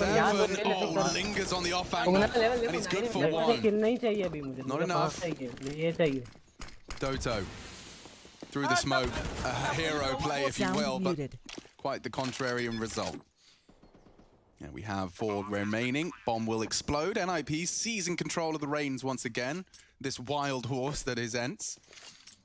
7. Oh, lingers on the off angle. And he's good for 1. Not enough. Doto. Through the smoke. A hero play, if you will, but quite the contrarian result. And we have 4 remaining. Bomb will explode. NIP seizing control of the reins once again. This wild horse that is Ents.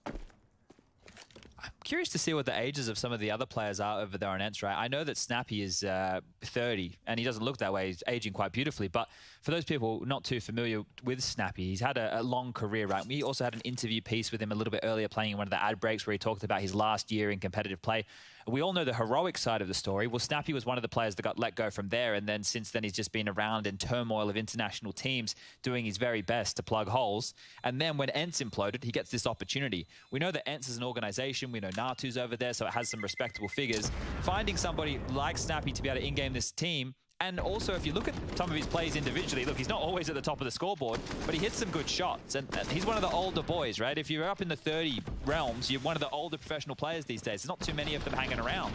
I'm curious to see what the ages of some of the other players are over there on Ents, right? I know that Snappy is 30, and he doesn't look that way. He's aging quite beautifully. But for those people not too familiar with Snappy, he's had a long career, right? We also had an interview piece with him a little bit earlier playing in one of the ad breaks where he talked about his last year in competitive play. We all know the heroic side of the story. Well, Snappy was one of the players that got let go from there, and then since then he's just been around in turmoil of international teams doing his very best to plug holes. And then when Ents imploded, he gets this opportunity. We know that Ents is an organization. We know Natu's over there, so it has some respectable figures. Finding somebody like Snappy to be able to in-game this team. And also, if you look at some of his plays individually, look, he's not always at the top of the scoreboard, but he hits some good shots. And he's one of the older boys, right? If you're up in the 30 realms, you're one of the older professional players these days. There's not too many of them hanging around,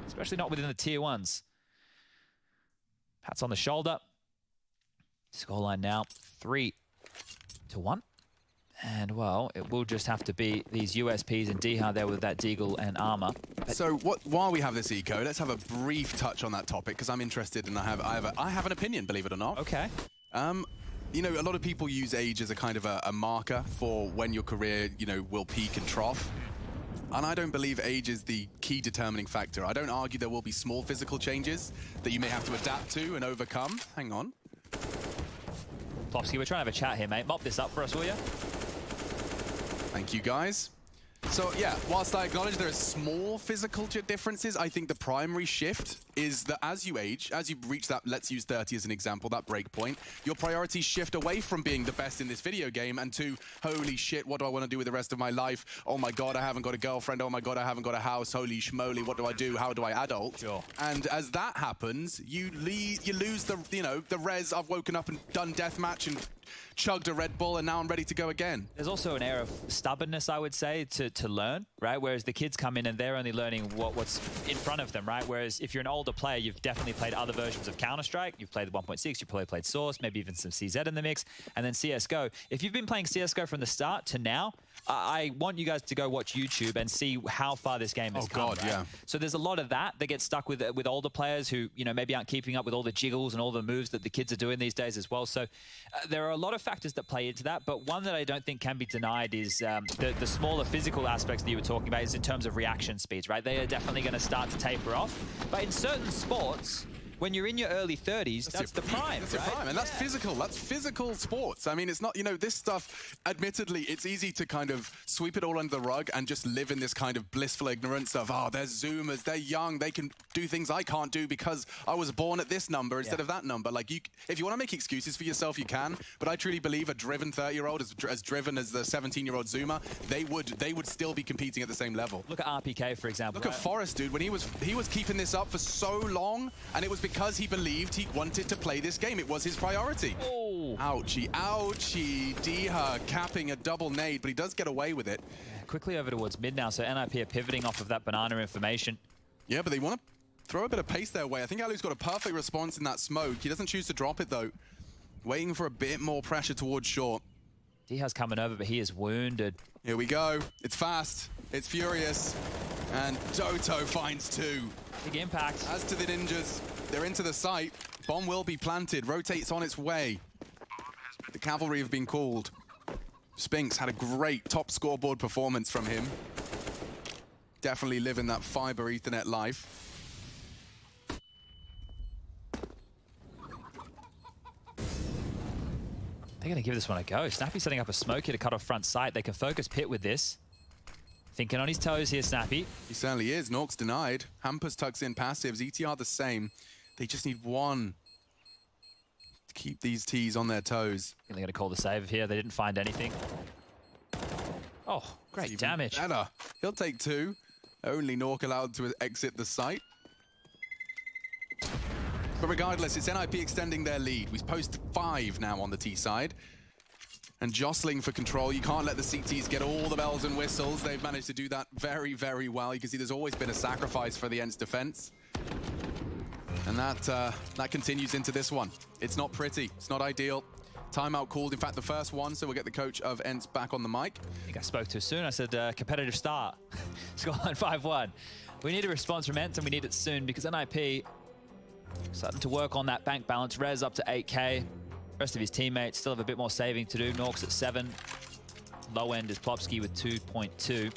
especially not within the tier 1s. Pats on the shoulder. Scoreline now 3-1. And, well, it will just have to be these USPs and Diha there with that Deagle and armor. So while we have this eco, let's have a brief touch on that topic, because I'm interested and I have an opinion, believe it or not. Okay. You know, a lot of people use age as a kind of a marker for when your career, you know, will peak and trough. And I don't believe age is the key determining factor. I don't argue there will be small physical changes that you may have to adapt to and overcome. Hang on. Plopsky, we're trying to have a chat here, mate. Mop this up for us, will you? Thank you, guys. So, yeah, whilst I acknowledge there are small physical differences, I think the primary shift is that as you age, as you reach that, let's use 30 as an example, that break point, your priorities shift away from being the best in this video game and to, holy shit, what do I want to do with the rest of my life? Oh my God, I haven't got a girlfriend. Oh my God, I haven't got a house. Holy schmoly, what do I do? How do I adult? Sure. And as that happens, you lose the, you know, the res. I've woken up and done deathmatch and chugged a Red Bull and now I'm ready to go again. There's also an air of stubbornness, I would say, to learn, right? Whereas the kids come in and they're only learning what's in front of them, right? Whereas if you're an older player, you've definitely played other versions of Counter-Strike. You've played the 1.6, you've probably played Source, maybe even some CZ in the mix, and then CSGO. If you've been playing CSGO from the start to now, I want you guys to go watch YouTube and see how far this game has come. Oh God, right? Yeah. So there's a lot of that gets stuck with older players who, you know, maybe aren't keeping up with all the jiggles and all the moves that the kids are doing these days as well. So there are a lot of factors that play into that, but one that I don't think can be denied is the smaller physical aspects that you were talking about is in terms of reaction speeds, right? They are definitely going to start to taper off. But in certain sports, when you're in your early 30s, that's the prime, That's your prime, and that's physical. That's physical sports. I mean, it's not, you know, this stuff, admittedly, it's easy to kind of sweep it all under the rug and just live in this kind of blissful ignorance of, oh, they're Zoomers, they're young, they can do things I can't do because I was born at this number instead of that number. Like, if you want to make excuses for yourself, you can, but I truly believe a driven 30-year-old, as driven as the 17-year-old Zoomer, they would still be competing at the same level. Look at RPK, for example. Look at Forrest, dude. When he was keeping this up for so long, and it was because he believed he wanted to play this game. It was his priority. Oh. Ouchie, ouchie. Diha capping a double nade, but he does get away with it. Yeah, quickly over towards mid now, so NIP are pivoting off of that banana information. Yeah, but they want to throw a bit of pace their way. I think Alu's got a perfect response in that smoke. He doesn't choose to drop it, though. Waiting for a bit more pressure towards short. Diha's coming over, but he is wounded. Here we go. It's fast. It's furious. And Doto finds 2. Big impact. As to the ninjas, they're into the site. Bomb will be planted. Rotates on its way. The cavalry have been called. Spinks had a great top scoreboard performance from him. Definitely living that fiber Ethernet life. They're going to give this one a go. Snappy setting up a smoke here to cut off front sight. They can focus Pit with this. Thinking on his toes here, Snappy. He certainly is. Nork's denied. Hampers tucks in passives. ETR the same. They just need one to keep these Ts on their toes. They're going to call the save here. They didn't find anything. Oh, great damage. Better. He'll take 2. Only Nork allowed to exit the site. But regardless, it's NIP extending their lead. We post 5 now on the T side. And jostling for control. You can't let the CTs get all the bells and whistles. They've managed to do that very, very well. You can see there's always been a sacrifice for the Ents defense. And that continues into this one. It's not pretty. It's not ideal. Timeout called, in fact, the first one, so we'll get the coach of ENTS back on the mic. I think I spoke too soon. I said competitive start. Scoreline 5-1. We need a response from ENTS, and we need it soon because NIP starting to work on that bank balance. Rez up to 8K. Rest of his teammates still have a bit more saving to do. Nork's at 7. Low end is Plopsky with 2.2.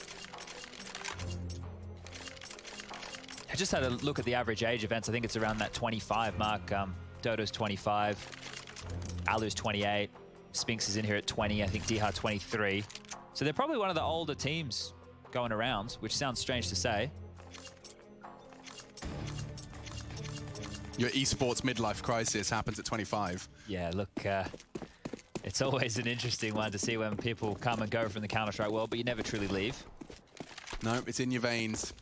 I just had a look at the average age of ENTS. I think it's around that 25 mark. Dodo's 25. Alu's 28. Spinks is in here at 20. I think Diha 23. So they're probably one of the older teams going around, which sounds strange to say. Your esports midlife crisis happens at 25. Yeah, look, it's always an interesting one to see when people come and go from the Counter-Strike world, but you never truly leave. No, it's in your veins.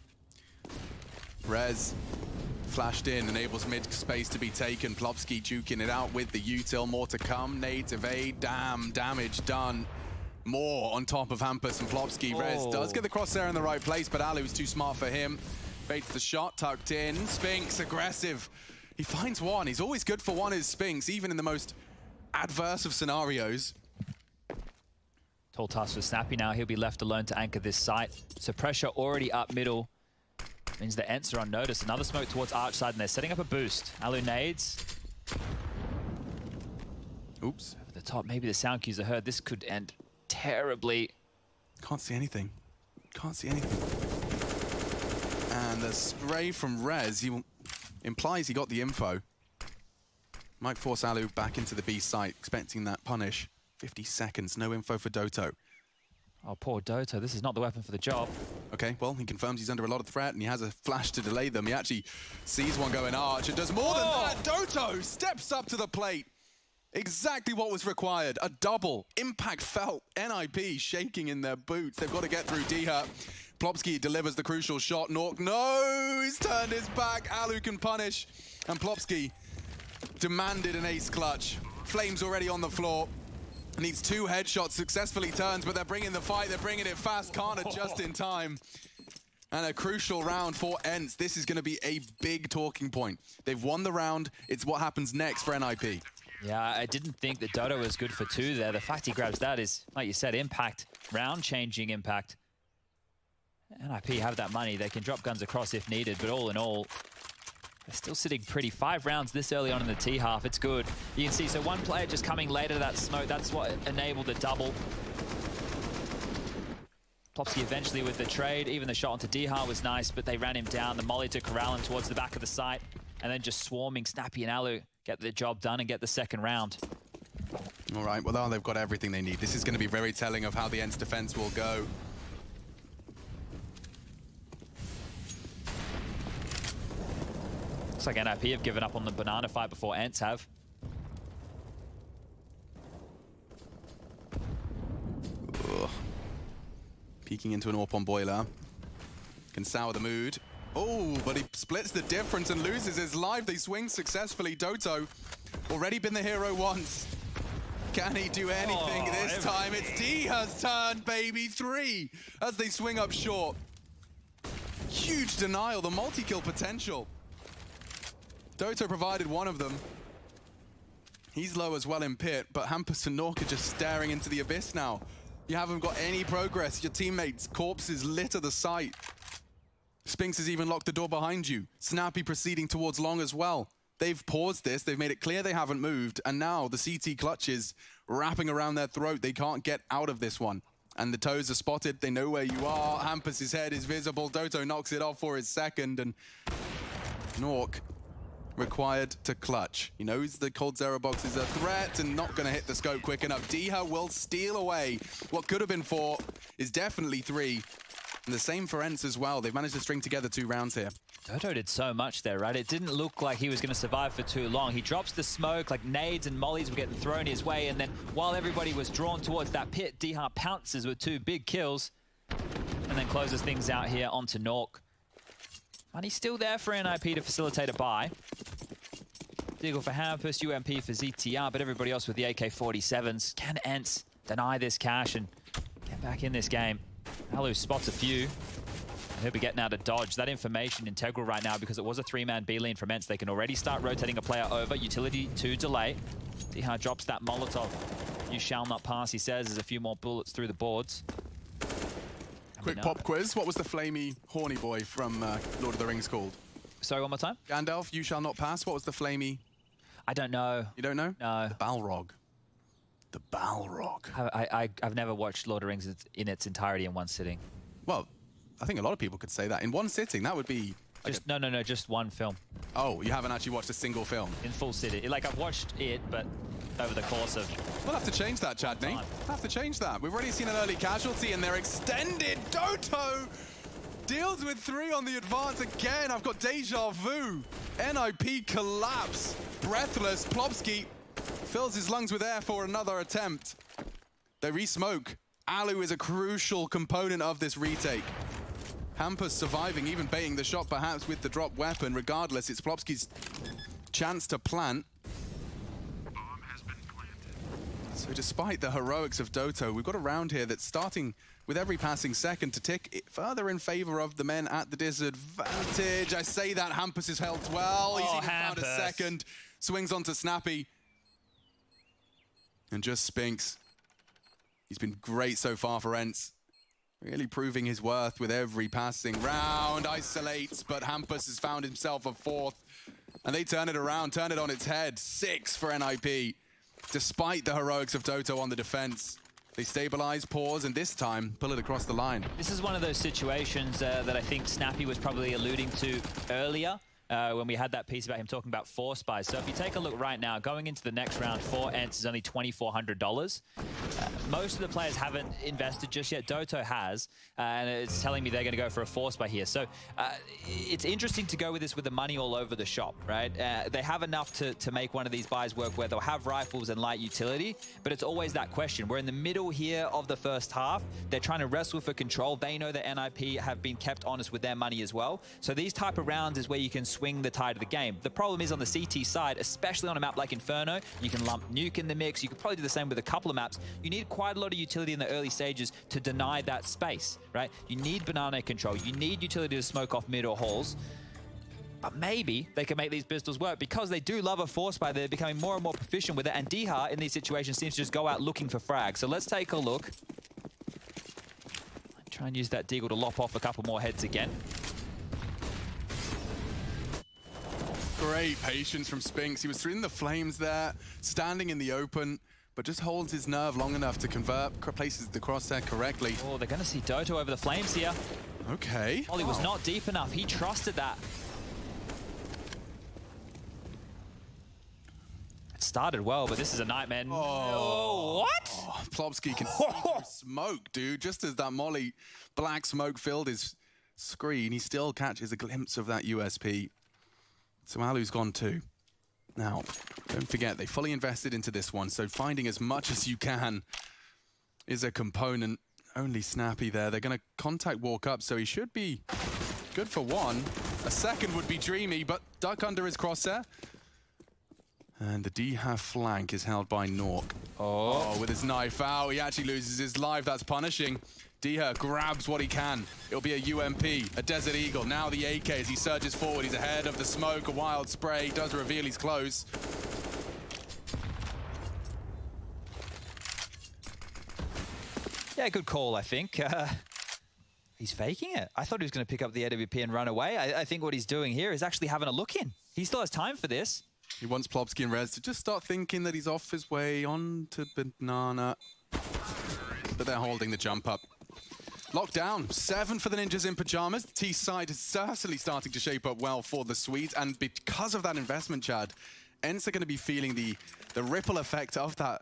Rez flashed in, enables mid-space to be taken. Plopsky juking it out with the util. More to come. Nades evade. Damn, damage done. More on top of Hampus and Plopsky. Rez does get the crosshair in the right place, but Alu's too smart for him. Baits the shot, tucked in. Spinks, aggressive. He finds one. He's always good for one, is Spinks, even in the most adverse of scenarios. Tall task for Snappy now. He'll be left alone to anchor this site. So pressure already up middle. Means the ENTS are on notice. Another smoke towards Arch side, and they're setting up a boost. Alu nades. Oops. Over the top, maybe the sound cues are heard. This could end terribly. Can't see anything. Can't see anything. And the spray from Rez, implies he got the info. Might force Alu back into the B site, expecting that punish. 50 seconds, no info for Doto. Oh, poor Doto. This is not the weapon for the job. Okay, well, he confirms he's under a lot of threat, and he has a flash to delay them. He actually sees one going Arch and does more than that. Doto steps up to the plate. Exactly what was required. A double. Impact felt. NIP shaking in their boots. They've got to get through Diha. Plopsky delivers the crucial shot. Nork, no! He's turned his back. Alu can punish. And Plopsky demanded an ace clutch. Flames already on the floor. Needs 2 headshots, successfully turns, but they're bringing the fight, they're bringing it fast, can't adjust in time. And a crucial round for ENTS. This is going to be a big talking point. They've won the round. It's what happens next for NIP. Yeah, I didn't think that Dodo was good for 2 there. The fact he grabs that is, like you said, impact, round-changing impact. NIP have that money. They can drop guns across if needed, but all in all, they're still sitting pretty. 5 rounds this early on in the T half. It's good. You can see, so one player just coming later to that smoke. That's what enabled the double. Plopsky eventually with the trade. Even the shot onto Diha was nice, but they ran him down. The molly to corral him towards the back of the site. And then just swarming Snappy and Alu. Get the job done and get the second round. All right, well, now they've got everything they need. This is going to be very telling of how the ENTS defense will go. Looks like NIP have given up on the banana fight before ENTS have. Ugh. Peeking into an AWP on Boiler. Can sour the mood. Oh, but he splits the difference and loses his life. They swing successfully. Doto, already been the hero once. Can he do anything this time? It's Diha's turn, baby. 3 as they swing up short. Huge denial, the multi-kill potential. Doto provided one of them. He's low as well in pit, but Hampus and Nork are just staring into the abyss now. You haven't got any progress. Your teammates' corpses litter the site. Spinks has even locked the door behind you. Snappy proceeding towards long as well. They've paused this. They've made it clear they haven't moved. And now the CT clutch is wrapping around their throat. They can't get out of this one. And the toes are spotted. They know where you are. Hampus's head is visible. Doto knocks it off for his second. And Nork required to clutch. He knows the cold zero box is a threat and not going to hit the scope quick enough. Diha will steal away. What could have been 4 is definitely 3. And the same for ENTS as well. They've managed to string together 2 rounds here. Dodo did so much there, right? It didn't look like he was going to survive for too long. He drops the smoke, like nades and mollies were getting thrown his way, and then while everybody was drawn towards that pit, Diha pounces with 2 big kills, and then closes things out here onto Nork. Money's still there for NIP to facilitate a buy. Deagle for Hampus, UMP for ZTR, but everybody else with the AK-47s. Can ENTS deny this cash and get back in this game? Alu spots a few. He'll be getting out of dodge. That information integral right now because it was a 3-man B-lane from Ents. They can already start rotating a player over. Utility to delay. See how drops that Molotov. You shall not pass, he says. There's a few more bullets through the boards. Quick pop quiz. What was the flamey, horny boy from Lord of the Rings called? Sorry, one more time? Gandalf, you shall not pass. What was the flamey? I don't know. You don't know? No. The Balrog. The Balrog. I've never watched Lord of the Rings in its entirety in one sitting. Well, I think a lot of people could say that. In one sitting, that would be... Just, no, just one film. Oh, you haven't actually watched a single film? In full sitting. Like, I've watched it, but over the course of... We'll have to change that, Chadney. We'll have to change that. We've already seen an early casualty, and they're extended. Doto deals with 3 on the advance again. I've got deja vu. NIP collapse. Breathless. Plobsky fills his lungs with air for another attempt. They re-smoke. Alu is a crucial component of this retake. Hampus surviving, even baiting the shot perhaps with the drop weapon. Regardless, it's Plobsky's chance to plant. So despite the heroics of Doto, we've got a round here that's starting with every passing second to tick further in favor of the men at the disadvantage. I say that, Hampus is held well. He's even found a second. Swings onto Snappy. And just Spinks. He's been great so far for Ents. Really proving his worth with every passing round. Isolates, but Hampus has found himself a 4th. And they turn it around, turn it on its head. 6 for NIP. Despite the heroics of Doto on the defense, they stabilize, pause, and this time pull it across the line. This is one of those situations that I think Snappy was probably alluding to earlier when we had that piece about him talking about force buys. So if you take a look right now, going into the next round for Ents is only $2,400. Most of the players haven't invested just yet. Doto has, and it's telling me they're going to go for a force buy here. So it's interesting to go with this with the money all over the shop, right? They have enough to make one of these buys work where they'll have rifles and light utility, but it's always that question. We're in the middle here of the first half. They're trying to wrestle for control. They know that NIP have been kept honest with their money as well. So these type of rounds is where you can swing the tide of the game. The problem is on the CT side, especially on a map like Inferno, you can lump Nuke in the mix. You could probably do the same with a couple of maps. You need quite a lot of utility in the early stages to deny that space, right? You need banana control. You need utility to smoke off mid or halls. But maybe they can make these pistols work because they do love a force buy. They're becoming more and more proficient with it. And Diha in these situations seems to just go out looking for frags. So let's take a look. Try and use that Deagle to lop off a couple more heads again. Great patience from Spinks. He was in the flames there, standing in the open, but just holds his nerve long enough to convert, places the crosshair correctly. Oh, they're going to see Doto over the flames here. Okay. Ollie was not deep enough. He trusted that. It started well, but this is a nightmare. Oh, what? Oh, Plobsky can see through smoke, dude. Just as that molly black smoke filled his screen, he still catches a glimpse of that USP. So Alu's gone too. Now, don't forget, they fully invested into this one, so finding as much as you can is a component. Only Snappy there. They're going to contact walk up, so he should be good for 1. A second would be dreamy, but duck under his crosshair. And the D-half flank is held by Nork. Oh, with his knife out, he actually loses his life. That's punishing. Diha grabs what he can. It'll be a UMP, a Desert Eagle. Now the AK as he surges forward. He's ahead of the smoke. A wild spray does reveal he's close. Yeah, good call, I think. He's faking it. I thought he was going to pick up the AWP and run away. I think what he's doing here is actually having a look in. He still has time for this. He wants Plobsky and Rez to just start thinking that he's off his way on to Banana. But they're holding the jump up. Locked down. 7 for the Ninjas in Pajamas. The T side is certainly starting to shape up well for the Swedes. And because of that investment, Chad, Ents are going to be feeling the ripple effect of that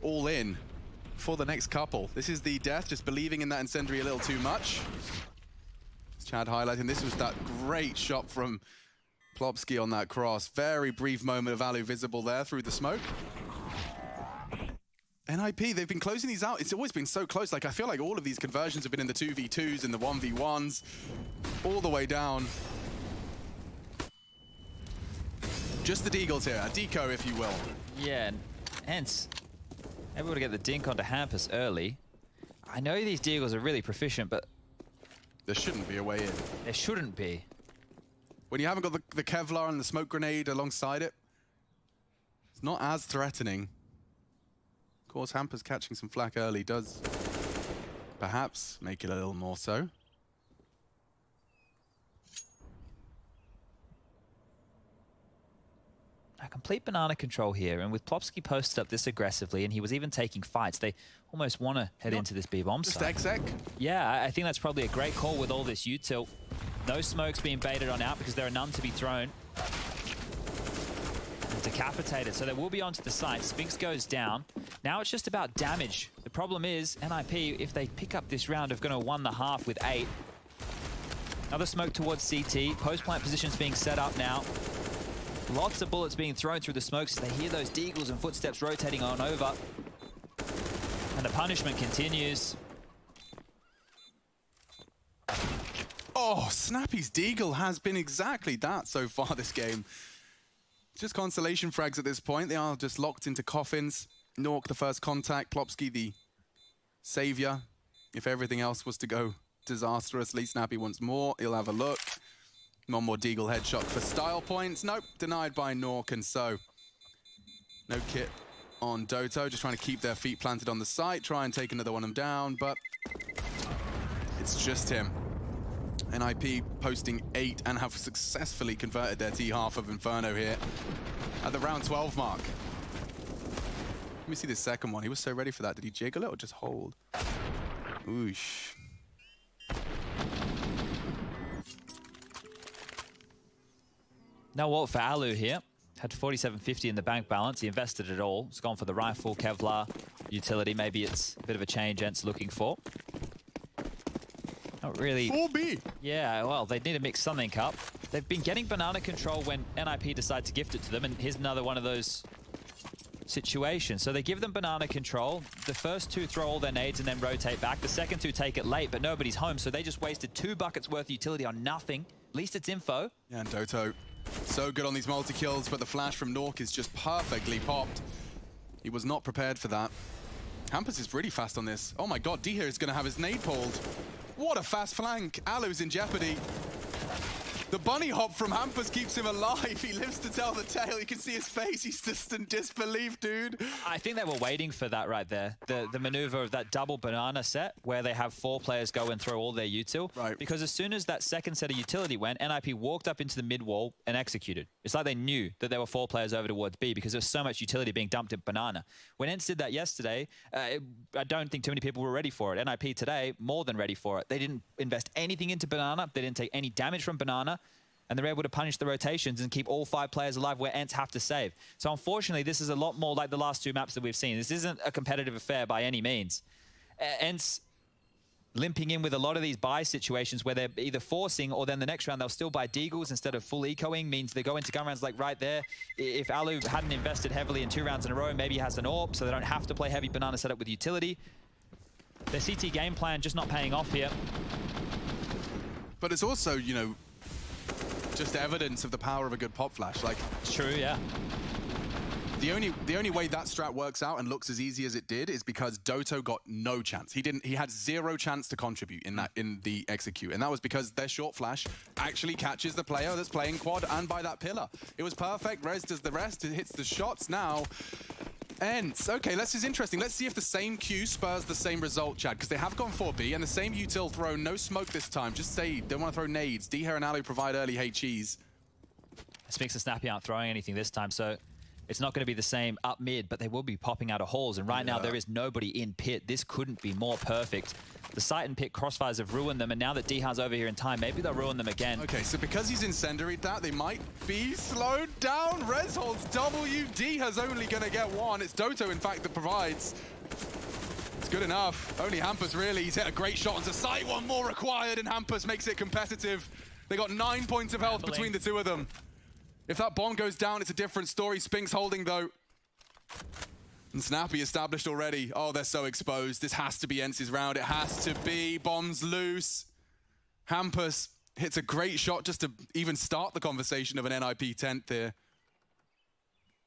all in for the next couple. This is the death, just believing in that incendiary a little too much. As Chad highlighting, this was that great shot from Plobsky on that cross. Very brief moment of Alu visible there through the smoke. NIP, they've been closing these out. It's always been so close. Like, I feel like all of these conversions have been in the 2v2s and the 1v1s, all the way down. Just the Deagles here, a deco, if you will. Yeah, and hence, able to get the dink onto Hampus early. I know these Deagles are really proficient, but There shouldn't be a way in. There shouldn't be. When you haven't got the Kevlar and the smoke grenade alongside it, it's not as threatening. Of course, Hampus catching some flack early does perhaps make it a little more so. A complete banana control here, and with Plopsky posted up this aggressively, and he was even taking fights, they almost want to head into this B-bomb Just site. exec. Yeah, I think that's probably a great call with all this util. No smokes being baited on out because there are none to be thrown. And decapitated, so they will be onto the site. Spinks goes down. Now it's just about damage. The problem is, NIP, if they pick up this round, are going to won the half with 8. Another smoke towards CT. Post-plant positions being set up now. Lots of bullets being thrown through the smokes as they hear those deagles and footsteps rotating on over. And the punishment continues. Oh, Snappy's deagle has been exactly that so far this game. Just consolation frags at this point. They are just locked into coffins. Nork the first contact, Plopsky the savior. If everything else was to go disastrously, Snappy once more. He'll have a look. One more deagle headshot for style points. Nope, denied by Nork, and so no kit on Doto. Just trying to keep their feet planted on the site, try and take another one of them down, but it's just him. NIP posting 8 and have successfully converted their T-half of Inferno here at the round 12 mark. Let me see this second one. He was so ready for that. Did he jiggle it or just hold? Oosh. Now Walt for Alu here. Had 4750 in the bank balance. He invested it all. He's gone for the rifle, Kevlar, utility. Maybe it's a bit of a change Ent's looking for. Not really. 4B. Yeah, well, they need to mix something up. They've been getting banana control when NIP decide to gift it to them, and here's another one of those situations. So they give them banana control. The first 2 throw all their nades and then rotate back. The second 2 take it late, but nobody's home, so they just wasted 2 buckets worth of utility on nothing. At least it's info. Yeah, and Doto so good on these multi-kills, but the flash from Nork is just perfectly popped. He was not prepared for that. Hampus is really fast on this. Oh my god, D here is going to have his nade pulled. What a fast flank. Alu's in jeopardy. The bunny hop from Hampus keeps him alive. He lives to tell the tale. You can see his face. He's just in disbelief, dude. I think they were waiting for that right there. The maneuver of that double banana set where they have 4 players go and throw all their util. Right. Because as soon as that second set of utility went, NIP walked up into the mid wall and executed. It's like they knew that there were 4 players over towards B because there was so much utility being dumped at banana. When Ents did that yesterday, I don't think too many people were ready for it. NIP today, more than ready for it. They didn't invest anything into banana. They didn't take any damage from banana. And they're able to punish the rotations and keep all 5 players alive where Ents have to save. So unfortunately, this is a lot more like the last 2 maps that we've seen. This isn't a competitive affair by any means. Ents limping in with a lot of these buy situations where they're either forcing or then the next round they'll still buy deagles instead of full ecoing, means they go into gun rounds like right there. If Alu hadn't invested heavily in 2 rounds in a row, maybe he has an AWP, so they don't have to play heavy banana setup with utility. Their CT game plan just not paying off here. But it's also, you know, just evidence of the power of a good pop flash. Like, It's true, yeah. the only way that strat works out and looks as easy as it did is because Doto got no chance. He had 0 chance to contribute in the execute, and that was because their short flash actually catches the player that's playing quad and by that pillar. It was perfect. Rez does the rest. It hits the shots now. Ents. Okay, this is interesting. Let's see if the same Q spurs the same result, Chad, because they have gone 4B, and the same util throw, no smoke this time. Just say, don't want to throw nades. D-Hair and Alu provide early HEs. Spinks and Snappy aren't throwing anything this time, so it's not going to be the same up mid, but they will be popping out of halls. And right now, there is nobody in pit. This couldn't be more perfect. The site and pit crossfires have ruined them, and now that D-Ha's over here in time, maybe they'll ruin them again. Okay, so because he's incendiaried that, they might be slowed down. Rez holds W. D-Ha's only going to get 1. It's Doto, in fact, that provides. It's good enough. Only Hampus, really. He's hit a great shot onto site. 1 more required, and Hampus makes it competitive. They got 9 points of health between the 2 of them. If that bomb goes down, it's a different story. Spinks holding, though. And Snappy established already. Oh, they're so exposed. This has to be Ents' round. It has to be. Bombs loose. Hampus hits a great shot just to even start the conversation of an NIP 10th here.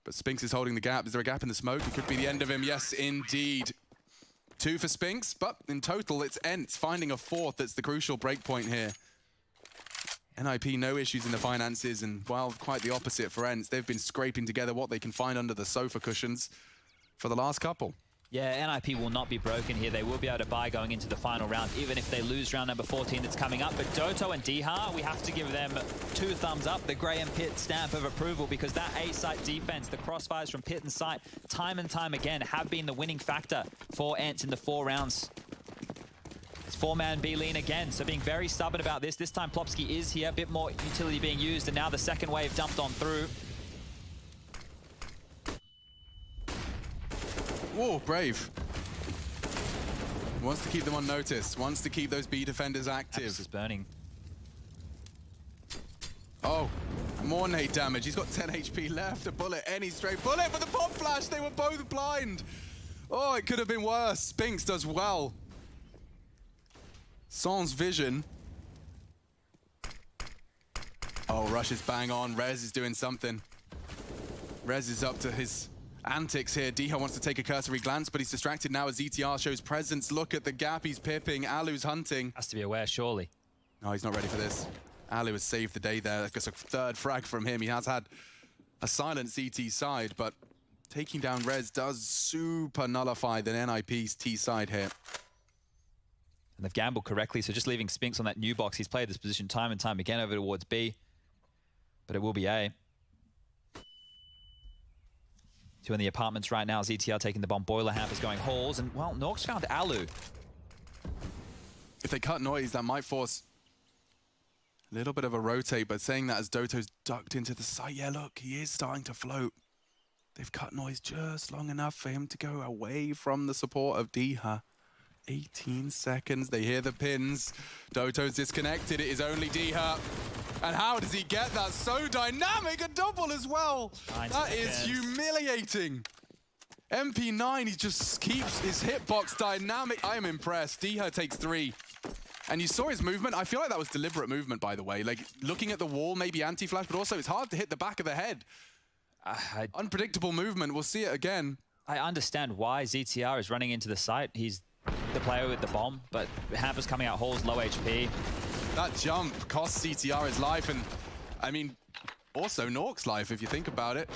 But Spinks is holding the gap. Is there a gap in the smoke? It could be the end of him. Yes, indeed. 2 for Spinks, but in total, it's Ents finding a 4th that's the crucial breakpoint here. NIP, no issues in the finances, and, well, quite the opposite for Ents. They've been scraping together what they can find under the sofa cushions for the last couple. Yeah, NIP will not be broken here. They will be able to buy going into the final round, even if they lose round number 14 that's coming up. But Doto and Diha, we have to give them 2 thumbs up, the Graham Pitt stamp of approval, because that A-site defense, the crossfires from Pitt and Sight, time and time again, have been the winning factor for Ents in the 4 rounds. It's 4-man B-lean again, so being very stubborn about this. This time Plopsky is here, a bit more utility being used, and now the second wave dumped on through. Whoa, Brave. Wants to keep them unnoticed, wants to keep those B defenders active. This is burning. Oh, more nade damage. He's got 10 HP left. A bullet, any straight bullet, but the pop flash, they were both blind. Oh, it could have been worse. Spinks does well. Sans vision. Oh, Rush is bang on. Rez is doing something. Rez is up to his antics here. Diha wants to take a cursory glance, but he's distracted now as ZTR shows presence. Look at the gap he's pipping. Alu's hunting. Has to be aware, surely. No, he's not ready for this. Alu has saved the day there. That's a 3rd frag from him. He has had a silent CT side, but taking down Rez does super nullify the NIP's T side here. And they've gambled correctly, so just leaving Spinks on that new box. He's played this position time and time again over towards B, but it will be A. 2 in the apartments right now. ZTR taking the bomb. Boiler Hamp is going halls, and, well, Norks found Alu. If they cut noise, that might force a little bit of a rotate, but saying that as Doto's ducked into the side, yeah, look, he is starting to float. They've cut noise just long enough for him to go away from the support of Diha. 18 seconds, they hear the pins. Doto's disconnected, it is only Diha. And how does he get that? So dynamic, a double as well. That is humiliating. MP9, he just keeps his hitbox dynamic. I am impressed. Diha takes 3. And you saw his movement. I feel like that was deliberate movement, by the way. Like, looking at the wall, maybe anti-flash, but also it's hard to hit the back of the head. Unpredictable movement, we'll see it again. I understand why ZTR is running into the site. He's the player with the bomb, but Hamper's coming out halls, low HP. That jump costs CTR his life, and I mean, also Nork's life, if you think about it.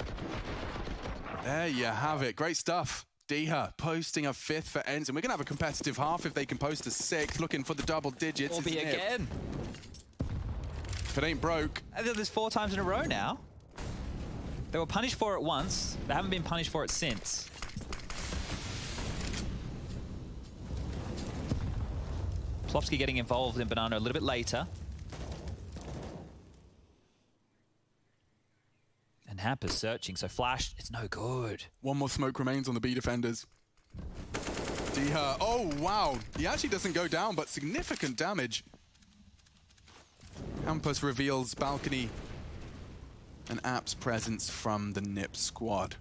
There you have it. Great stuff. Diha posting a 5th for Ents, and we're going to have a competitive half if they can post a 6th, looking for the double digits. Will be again. If it ain't broke. There's 4 times in a row now. They were punished for it once. They haven't been punished for it since. Plopsky getting involved in Banana a little bit later. And Hamper's searching, so Flash, it's no good. One more smoke remains on the B defenders. Diha, oh wow. He actually doesn't go down, but significant damage. Hampus reveals balcony and App's presence from the NIP squad.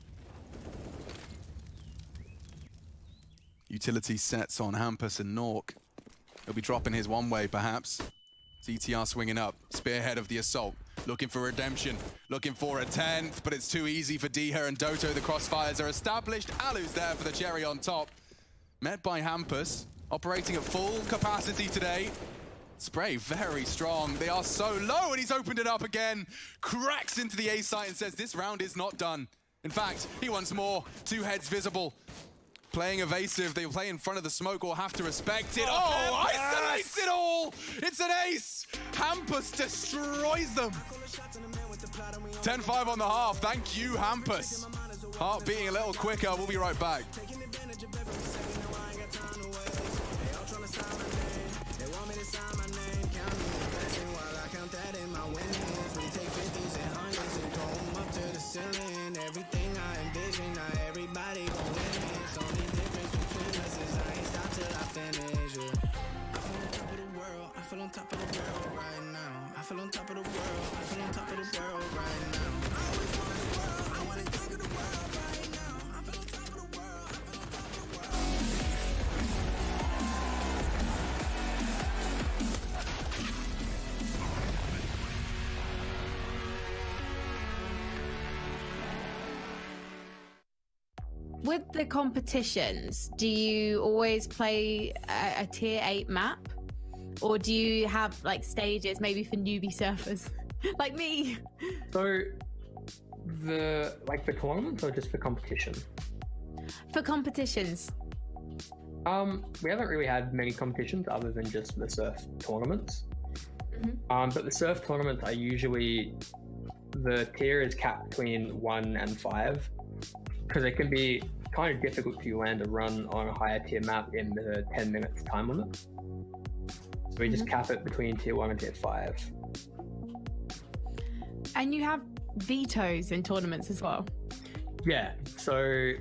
Utility sets on Hampus and Nork. He'll be dropping his one way, perhaps. ZTR swinging up, spearhead of the assault. Looking for redemption, looking for a 10th, but it's too easy for Diha and Doto. The crossfires are established. Alu's there for the cherry on top. Met by Hampus, operating at full capacity today. Spray very strong. They are so low, and he's opened it up again. Cracks into the A site and says this round is not done. In fact, he wants more. 2 heads visible. Playing evasive, they play in front of the smoke or have to respect it. Oh, isolates it all! It's an ace! Hampus destroys them. 10-5 on the half. Thank you, Hampus. Heart beating a little quicker. We'll be right back. Everything I envision, not everybody gon' win it. It's only difference between us is I ain't stop till I finish it. I feel on top of the world, I feel on top of the world right now. I feel on top of the world, I feel on top of the world right now. I always wanted the world, I wanna take the world right now. I feel on top of the world, I feel on top of the world. with the competitions, do you always play a tier 8 map? Or do you have like stages maybe for newbie surfers like me? So the tournaments or just for competition? For competitions. We haven't really had many competitions other than just the surf tournaments. But the surf tournaments are usually, the tier is capped between 1 and 5 because it can be kind of difficult to land a run on a higher tier map in the 10 minutes time limit. So we just cap it between tier 1 and tier 5. And you have vetoes in tournaments as well. Yeah, so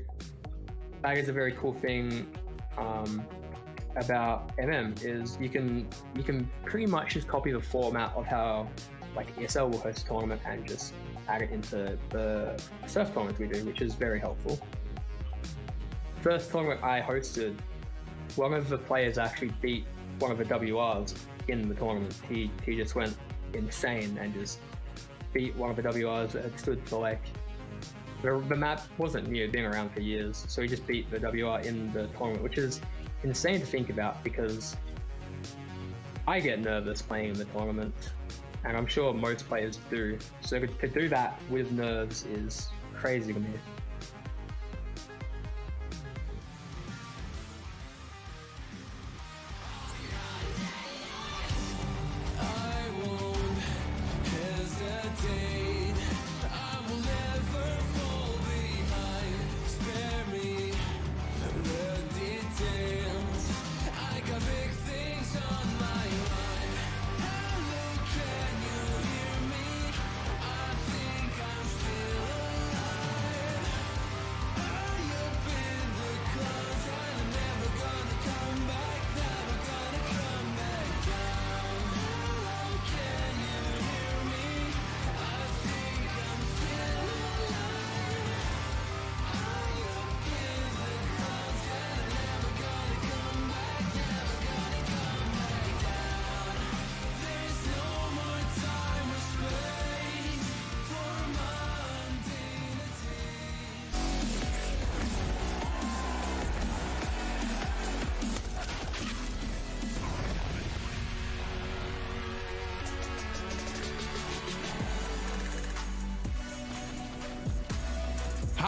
that is a very cool thing about is you can pretty much just copy the format of how like ESL will host a tournament and just add it into the surf tournaments we do, which is very helpful. First tournament I hosted, one of the players actually beat one of the WRs in the tournament. He just went insane and just beat one of the WRs that had stood for like, the map wasn't being around for years, so he just beat the WR in the tournament, which is insane to think about because I get nervous playing in the tournament, and I'm sure most players do. So to do that with nerves is crazy to me.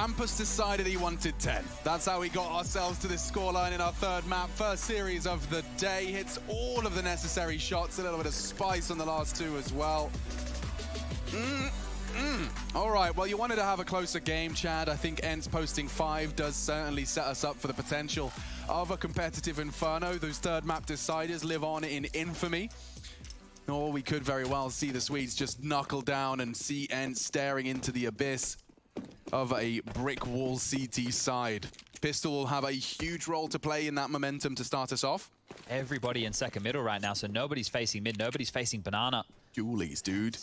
Hampus decided he wanted 10. That's how we got ourselves to this scoreline in our third map. First series of the day. Hits all of the necessary shots. A little bit of spice on the last two as well. All right, well, you wanted to have a closer game, Chad. I think Ents posting 5 does certainly set us up for the potential of a competitive inferno. Those third map deciders live on in infamy. Or we could very well see the Swedes just knuckle down and see Ents staring into the abyss of a brick wall CT side. Pistol will have a huge role to play in that momentum to start us off. Everybody in second middle right now, so nobody's facing mid, nobody's facing banana. Julies, dude.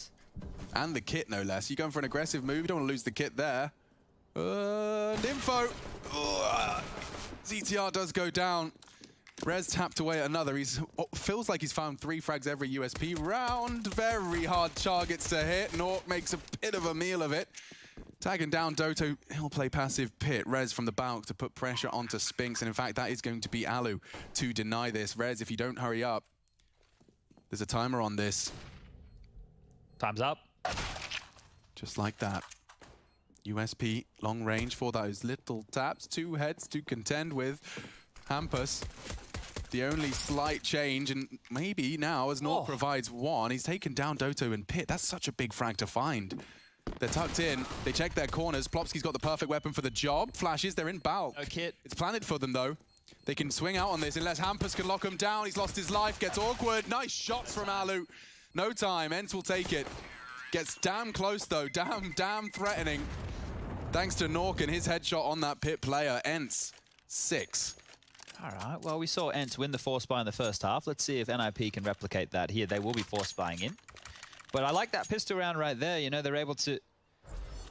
And the kit, no less. You're going for an aggressive move. You don't want to lose the kit there. Nympho. ZTR does go down. Rez tapped away at another. Feels like he's found 3 frags every USP round. Very hard targets to hit. Nork makes a bit of a meal of it. Tagging down Doto, he'll play passive pit. Rez from the balk to put pressure onto Spinks, and in fact that is going to be Alu to deny this. Rez, if you don't hurry up, there's a timer on this. Time's up. Just like that. USP, long range for those little taps. 2 heads to contend with. Hampus, the only slight change, and maybe now as Nork provides 1, he's taken down Doto and Pit. That's such a big frag to find. They're tucked in. They check their corners. Plopsky's got the perfect weapon for the job. Flashes, they're in bulk. No kit. It's planted for them, though. They can swing out on this unless Hampus can lock him down. He's lost his life. Gets awkward. Nice shots from Alu. No time. Ents will take it. Gets damn close, though. Damn threatening. Thanks to Nork and his headshot on that pit player. Ents, 6. All right, well, we saw Ents win the force buy in the first half. Let's see if NIP can replicate that here. They will be force buying in. But I like that pistol round right there. You know, they're able to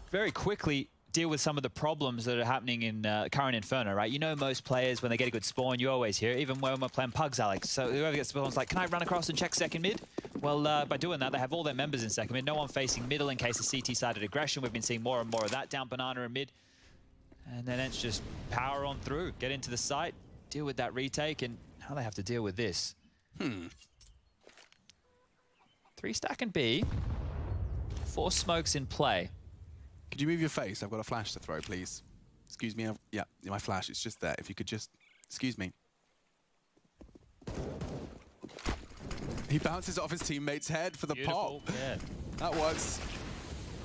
very quickly deal with some of the problems that are happening in current Inferno, right? You know, most players, when they get a good spawn, you always hear it, even when we're playing Pugs, Alex. So whoever gets spawn's like, can I run across and check second mid? Well, by doing that, they have all their members in second mid. No one facing middle in case of CT-sided aggression. We've been seeing more and more of that down banana and mid. And then it's just power on through, get into the site, deal with that retake, and how they have to deal with this. 3 stack and B, 4 smokes in play. Could you move your face? I've got a flash to throw, please. Excuse me. Yeah, my flash. It's just there. If you could just... Excuse me. He bounces off his teammate's head for the Beautiful. pop. Yeah. That works.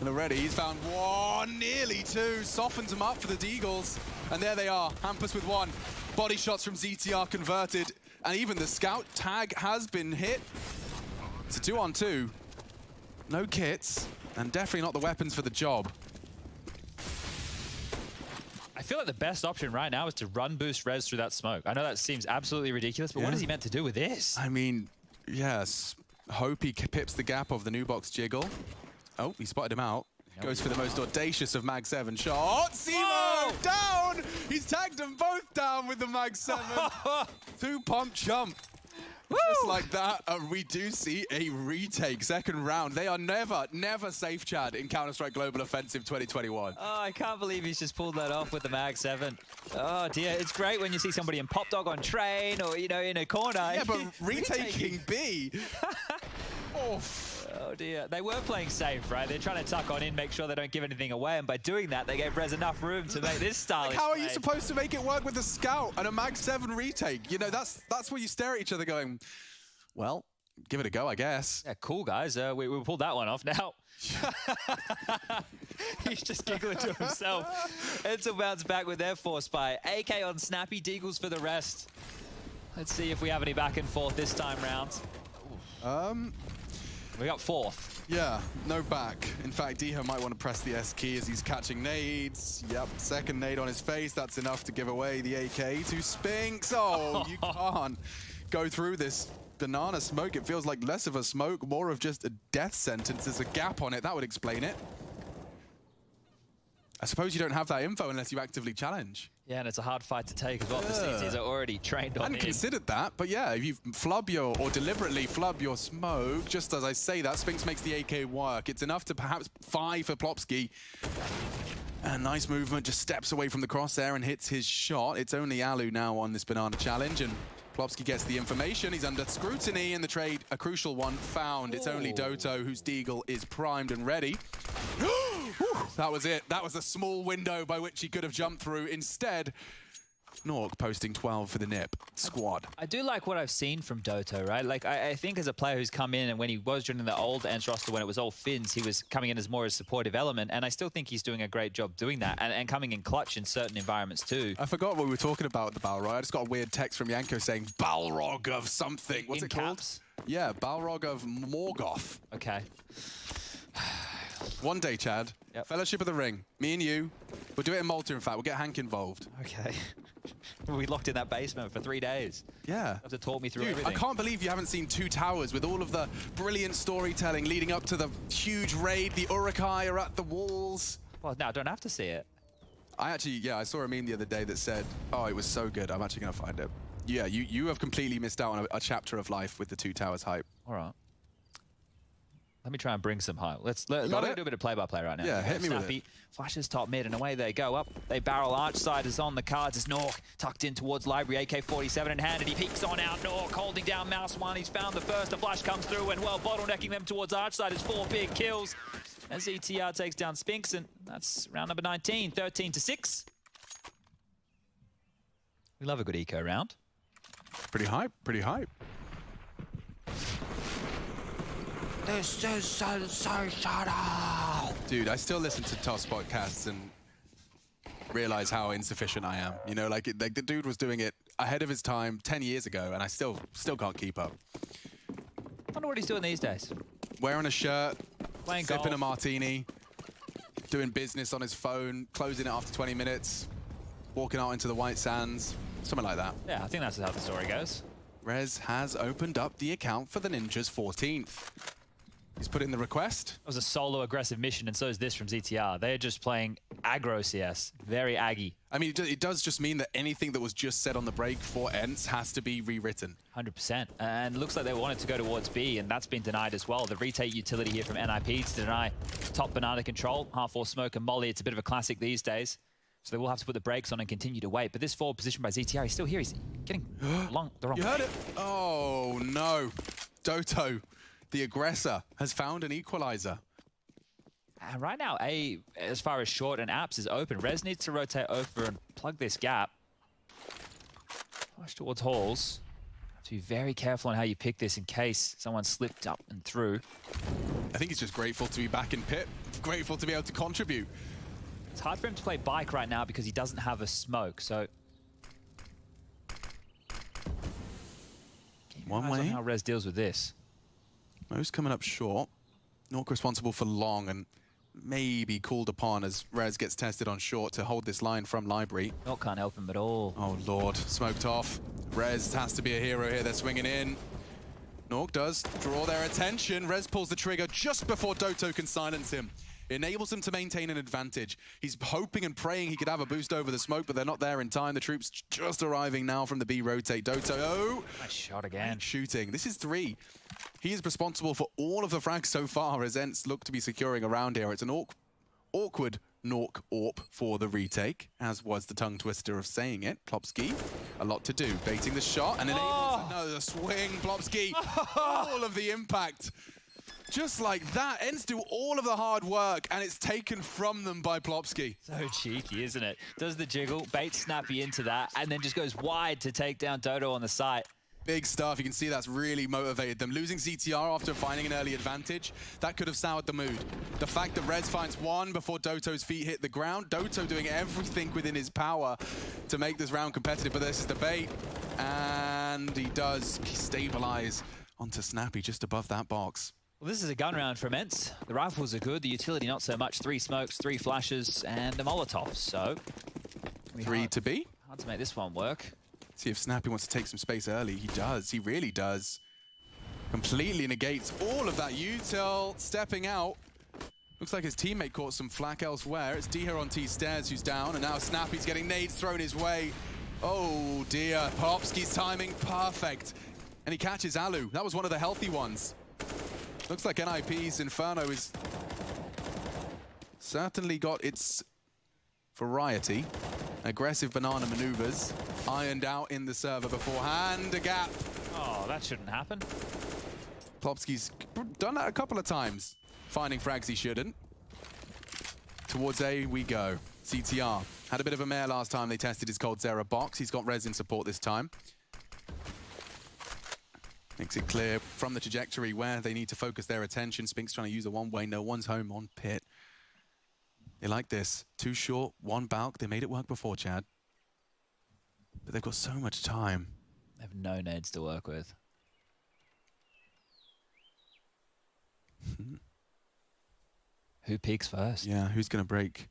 And already he's found 1, nearly 2. Softens him up for the Deagles. And there they are. Hampus with 1. Body shots from ZTR converted. And even the scout tag has been hit. It's a 2-on-2. No kits. And definitely not the weapons for the job. I feel like the best option right now is to run boost res through that smoke. I know that seems absolutely ridiculous, but what is he meant to do with this? I mean, yes. Hope he pips the gap of the new box jiggle. Oh, he spotted him out. Goes for the most audacious of Mag 7 shots. Zemo down! He's tagged them both down with the Mag 7. 2 pump jump. Just like that, we do see a retake. Second round. They are never safe, Chad, in Counter-Strike Global Offensive 2021. Oh, I can't believe he's just pulled that off with the Mag 7. Oh, dear. It's great when you see somebody in Pop Dog on train or, you know, in a corner. Yeah, but retaking B. Oof. Oh, dear. They were playing safe, right? They're trying to tuck on in, make sure they don't give anything away. And by doing that, they gave Rez enough room to make this stylish How are play. you supposed to make it work with a scout and a Mag 7 retake? You know, that's where you stare at each other going, well, give it a go, I guess. Yeah, cool, guys. We pulled that one off now. He's just giggling to himself. It's a bounce back with their force by AK on Snappy, Deagles for the rest. Let's see if we have any back and forth this time round. We got 4th. Yeah, no back. In fact, Diha might want to press the S key as he's catching nades. Yep, second nade on his face. That's enough to give away the AK to Spinks. Oh, you can't go through this banana smoke. It feels like less of a smoke, more of just a death sentence. There's a gap on it. That would explain it. I suppose you don't have that info unless you actively challenge. Yeah, and it's a hard fight to take as well. The CTs are already trained on I hadn't considered that, but yeah, if you flub your, or deliberately flub your smoke, just as I say that, Spinks makes the AK work. It's enough to perhaps 5 for Plopsky. And nice movement, just steps away from the crosshair and hits his shot. It's only Alu now on this banana challenge, and Plopsky gets the information. He's under scrutiny in the trade. A crucial one found. It's only Doto, whose Deagle is primed and ready. That was it. That was a small window by which he could have jumped through. Instead, Nork posting 12 for the NIP squad. I do like what I've seen from Doto, right? Like, I think as a player who's come in, and when he was joining the old Ants roster when it was all Finns, he was coming in as more a supportive element, and I still think he's doing a great job doing that, and coming in clutch in certain environments too. I forgot what we were talking about with the Balrog. I just got a weird text from Yanko saying Balrog of something. What's in it called? caps? Yeah, Balrog of Morgoth. Okay. One day, Chad. Yep. Fellowship of the Ring. Me and you. We'll do it in Malta, in fact. We'll get Hank involved. Okay. We locked in that basement for 3 days. Yeah. You have to talk me through Dude, everything. I can't believe you haven't seen Two Towers with all of the brilliant storytelling leading up to the huge raid. The Urukai are at the walls. Well, no, I don't have to see it. I saw a meme the other day that said, oh, it was so good. I'm actually going to find it. Yeah, you have completely missed out on a chapter of life with the Two Towers hype. All right. Let me try and bring some hype. Let me do a bit of play-by-play right now. Yeah, hit me with Snappy it. flashes top mid, and away they go up. They barrel Archside is on the cards as Nork tucked in towards Library, AK-47 in hand, and he peeks on out. Nork holding down Mouse 1. He's found the first. The flash comes through, and well, bottlenecking them towards Archside is 4 big kills. As ETR takes down Spinks, and that's round number 19, 13-6. We love a good eco round. Pretty hype, pretty hype. This is sensational. Dude, I still listen to Toss podcasts and realize how insufficient I am. You know, like the dude was doing it ahead of his time 10 years ago, and I still can't keep up. I wonder what he's doing these days. Wearing a shirt, Playing sipping golf. a martini, doing business on his phone, closing it after 20 minutes, walking out into the white sands, something like that. Yeah, I think that's how the story goes. Rez has opened up the account for the Ninjas 14th. He's put in the request. It was a solo aggressive mission, and so is this from ZTR. They're just playing aggro CS, very aggy. I mean, it does just mean that anything that was just said on the break for Ents has to be rewritten. 100%. And looks like they wanted to go towards B, and that's been denied as well. The retake utility here from NIP to deny top banana control, half or smoke and molly. It's a bit of a classic these days. So they will have to put the brakes on and continue to wait. But this forward position by ZTR, he's still here. He's getting the wrong You heard way. it? Oh, no. Doto, the aggressor, has found an equalizer. And right now, A, as far as short and apps is open. Rez needs to rotate over and plug this gap. Push towards halls. Have to be very careful on how you pick this in case someone slipped up and through. I think he's just grateful to be back in pit. Grateful to be able to contribute. It's hard for him to play bike right now because he doesn't have a smoke, so... One way. way. How Rez deals with this. Mo's coming up short. Nork responsible for long and maybe called upon as Rez gets tested on short to hold this line from Library. Nork can't help him at all. Oh, Lord. Smoked off. Rez has to be a hero here. They're swinging in. Nork does draw their attention. Rez pulls the trigger just before Doto can silence him. Enables him to maintain an advantage. He's hoping and praying he could have a boost over the smoke, but they're not there in time. The troops just arriving now from the B rotate. Doto, oh! Nice shot again. Shooting. This is 3. He is responsible for all of the frags so far as Ents look to be securing around here. It's an awkward Nork AWP for the retake, as was the tongue twister of saying it. Plopsky, a lot to do. Baiting the shot and enables another swing. Plopsky, all of the impact. Just like that, Ents do all of the hard work, and it's taken from them by Plopsky. So cheeky, isn't it? Does the jiggle, baits Snappy into that, and then just goes wide to take down Doto on the site. Big stuff. You can see that's really motivated them. Losing ZTR after finding an early advantage, that could have soured the mood. The fact that Rez finds one before Doto's feet hit the ground, Doto doing everything within his power to make this round competitive, but this is the bait. And he does stabilize onto Snappy just above that box. Well, this is a gun round from Ents. The rifles are good, the utility not so much. 3 smokes, 3 flashes, and a Molotov. So, 3 to B. Hard to make this one work. See if Snappy wants to take some space early. He does. He really does. Completely negates all of that util. Stepping out. Looks like his teammate caught some flak elsewhere. It's Diha on T stairs who's down, and now Snappy's getting nades thrown his way. Oh dear. Popsky's timing perfect. And he catches Alu. That was one of the healthy ones. Looks like NIP's Inferno is certainly got its variety. Aggressive banana maneuvers ironed out in the server beforehand. A gap. Oh, that shouldn't happen. Plopsky's done that a couple of times. Finding frags he shouldn't. Towards A we go. CTR had a bit of a mare last time they tested his Cold Zera box. He's got Rez in support this time. Makes it clear from the trajectory where they need to focus their attention. Spink's trying to use a one-way. No one's home on pit. They like this. 2 short, 1 balk. They made it work before, Chad. But they've got so much time. They have no nades to work with. Who peaks first? Yeah, who's going to break?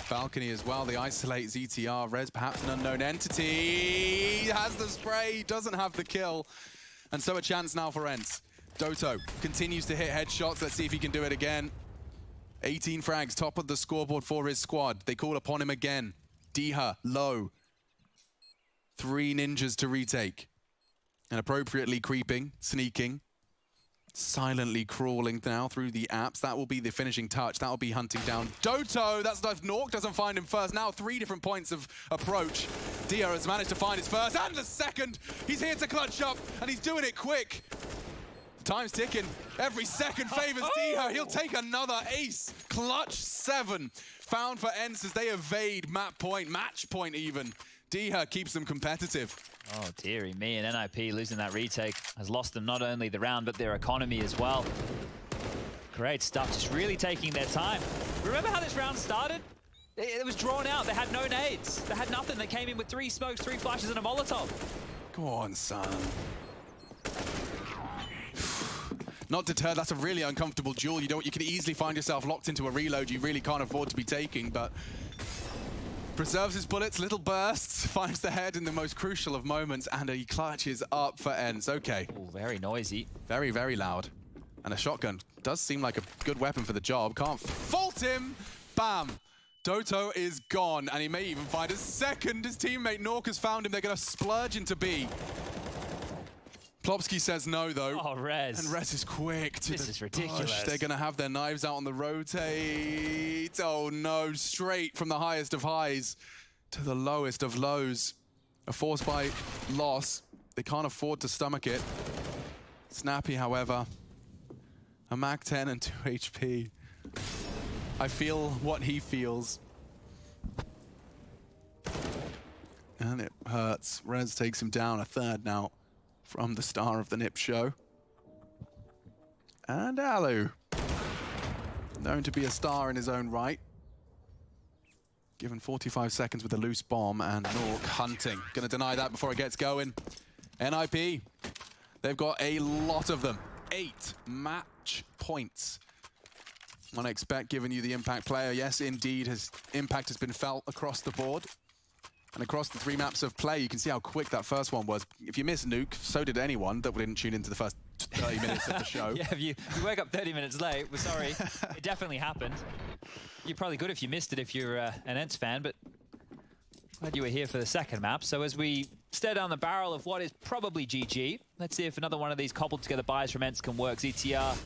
Balcony as well. They isolate ZTR. Rez, perhaps an unknown entity. Has the spray, doesn't have the kill. And so a chance now for Ents. Doto continues to hit headshots. Let's see if he can do it again. 18 frags, top of the scoreboard for his squad. They call upon him again. Diha, low. 3 ninjas to retake. And appropriately creeping, sneaking. Silently crawling now through the apps. That will be the finishing touch. That will be hunting down Doto. That's if Nork doesn't find him first. Now 3 different points of approach. Dio has managed to find his first and the second. He's here to clutch up, and he's doing it quick. Time's ticking. Every second favors Dio. He'll take another ace. Clutch 7. Found for Ents as they evade map point, match point even. Diha keeps them competitive. Oh, dearie me, and NIP losing that retake has lost them not only the round, but their economy as well. Great stuff, just really taking their time. Remember how this round started? It was drawn out, they had no nades. They had nothing, they came in with 3 smokes, 3 flashes, and a Molotov. Go on, son. Not deterred, that's a really uncomfortable duel. You can easily find yourself locked into a reload you really can't afford to be taking, but preserves his bullets, little bursts, finds the head in the most crucial of moments, and he clutches up for Ents. Okay. Ooh, very noisy. Very, very loud. And a shotgun does seem like a good weapon for the job. Can't fault him. Bam. Doto is gone, and he may even find a second. His teammate Nork has found him. They're going to splurge into B. Plopsky says no, though. Oh, Rez. And Rez is quick to This the is ridiculous. push. They're going to have their knives out on the rotate. Oh, no. Straight from the highest of highs to the lowest of lows. A force by loss. They can't afford to stomach it. Snappy, however, a Mac 10 and 2 HP. I feel what he feels. And it hurts. Rez takes him down, a third now from the star of the NIP show. And Alu, known to be a star in his own right. Given 45 seconds with a loose bomb, and Nork hunting. Gonna deny that before it gets going. NIP, they've got a lot of them. 8 match points. One expect, given you the impact player. Yes, indeed, his impact has been felt across the board. And across the 3 maps of play, you can see how quick that first one was. If you missed Nuke, so did anyone that didn't tune into the first 30 minutes of the show. Yeah, if you wake up 30 minutes late, we're sorry. It definitely happened. You're probably good if you missed it if you're an Ents fan, but glad you were here for the second map. So as we stare down the barrel of what is probably GG, let's see if another one of these cobbled together buys from Ents can work. ZTR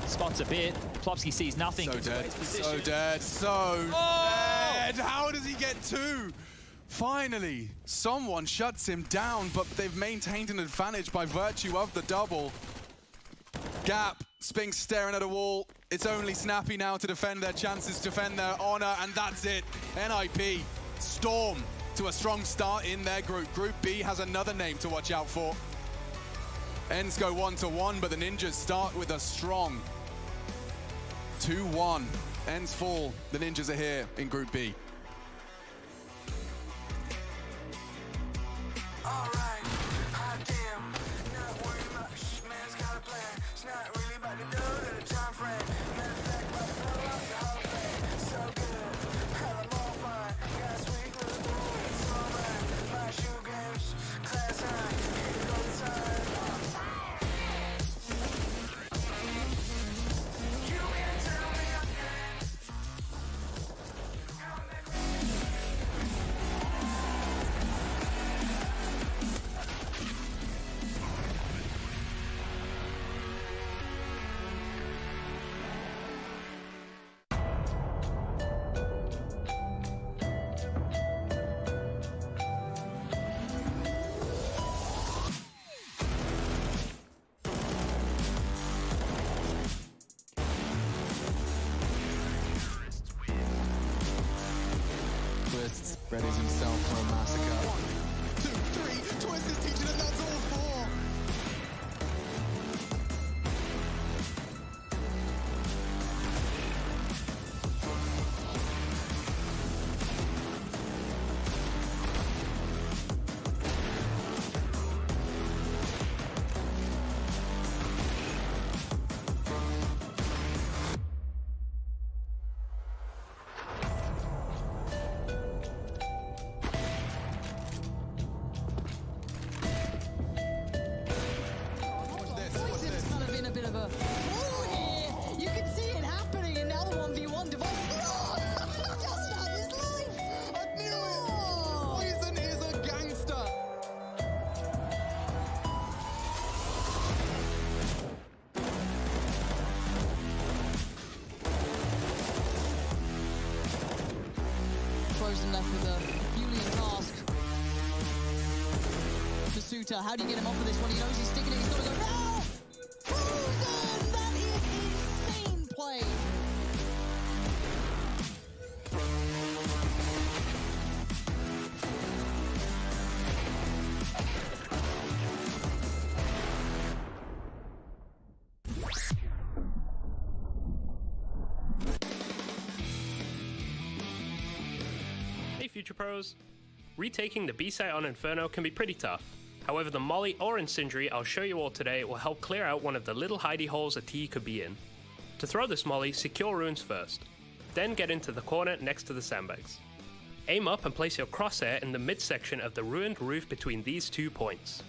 spots a bit. Plopsky sees nothing. So dead, so dead. dead, so dead. How does he get 2? Finally, someone shuts him down, but they've maintained an advantage by virtue of the double. Gap, Spinks staring at a wall. It's only Snappy now to defend their chances, defend their honor, and that's it. NIP, Storm, to a strong start in their group. Group B has another name to watch out for. Ends go 1-1, but the Ninjas start with a strong 2-1. Ends fall, the Ninjas are here in Group B. Alright, hot damn, not worried much. Man's got a plan. It's not really about the dough to the time frame. Matter of fact, about to blow up the whole thing. So good, I'm all fine. Got sweet little boy, it's alright. My shoe games, class high, here to go the time. You can't tell me again. Twists readies himself for a massacre. 1, 2, 3, Twist is teaching it, that's all 4. It's kind of been a bit of a fall here. You can see it happening, and now the 1v1 device. Oh, just had his life. I knew it! Poison is a gangster! Frozen left with a Herculean task. Basuta, how do you get him off of this one? He knows he's sticking it. He's got to go now. Frozen! That is insane play. Hey Future Pros! Retaking the B site on Inferno can be pretty tough. However, the Molly or Incendiary I'll show you all today will help clear out one of the little hidey holes a T could be in. To throw this Molly, secure runes first. Then get into the corner next to the sandbags. Aim up and place your crosshair in the midsection of the ruined roof between these 2 points.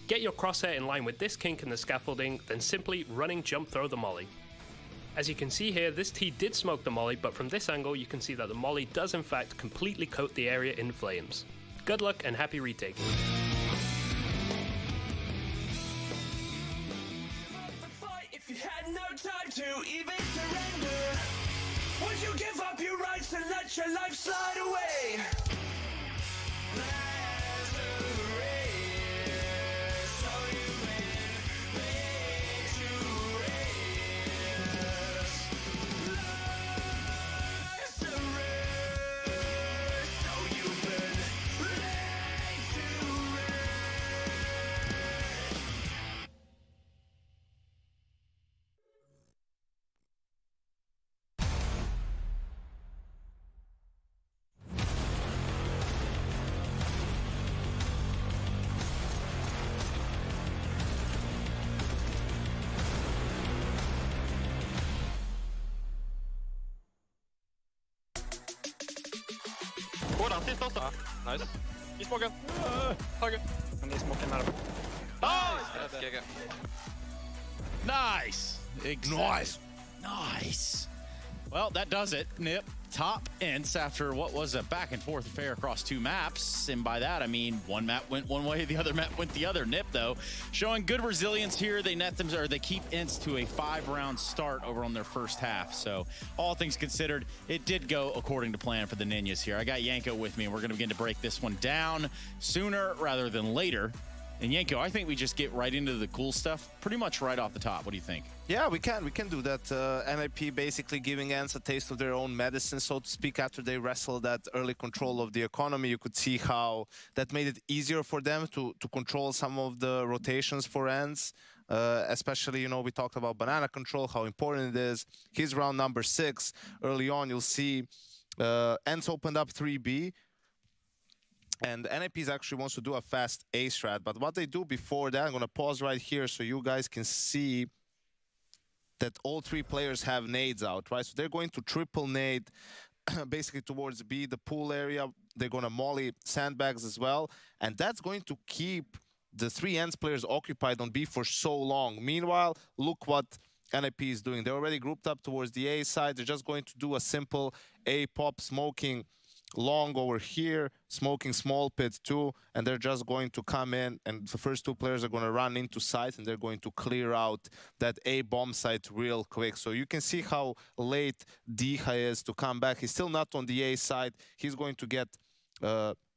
Get your crosshair in line with this kink in the scaffolding, then simply running jump throw the Molly. As you can see here, this T did smoke the Molly, but from this angle you can see that the Molly does in fact completely coat the area in flames. Good luck and happy retaking. you had no time to even surrender, would you give up your rights and let your life slide away? Går den sist også? Nice. I smoken. Taget. Han är i smoken nära. GG. Nice. Nice. Nice. Well, that does it. Nip, top ints after what was a back and forth affair across two maps. And by that, I mean one map went one way, the other map went the other. Nip, though, showing good resilience here. They net them, or they keep ints to a 5-round start over on their first half. So all things considered, it did go according to plan for the Ninjas here. I got Yanko with me, and we're going to begin to break this one down sooner rather than later. And Yanko, I think we just get right into the cool stuff pretty much right off the top. What do you think? Yeah, we can do that. NIP basically giving Ants a taste of their own medicine, so to speak, after they wrestled that early control of the economy. You could see how that made it easier for them to control some of the rotations for Ants. Especially, you know, we talked about banana control, how important it is. Here's round number 6. Early on, you'll see Ants opened up 3B. And NIPs actually wants to do a fast A strat. But what they do before that, I'm going to pause right here so you guys can see that all 3 players have nades out, right? So they're going to triple nade basically towards B, the pool area. They're going to molly sandbags as well. And that's going to keep the 3 Ants players occupied on B for so long. Meanwhile, look what NIP is doing. They're already grouped up towards the A side. They're just going to do a simple A pop, smoking long over here, smoking small pit too, and they're just going to come in, and the first 2 players are going to run into site, and they're going to clear out that A bomb site real quick. So you can see how late Diha is to come back. He's still not on the A side. He's going to get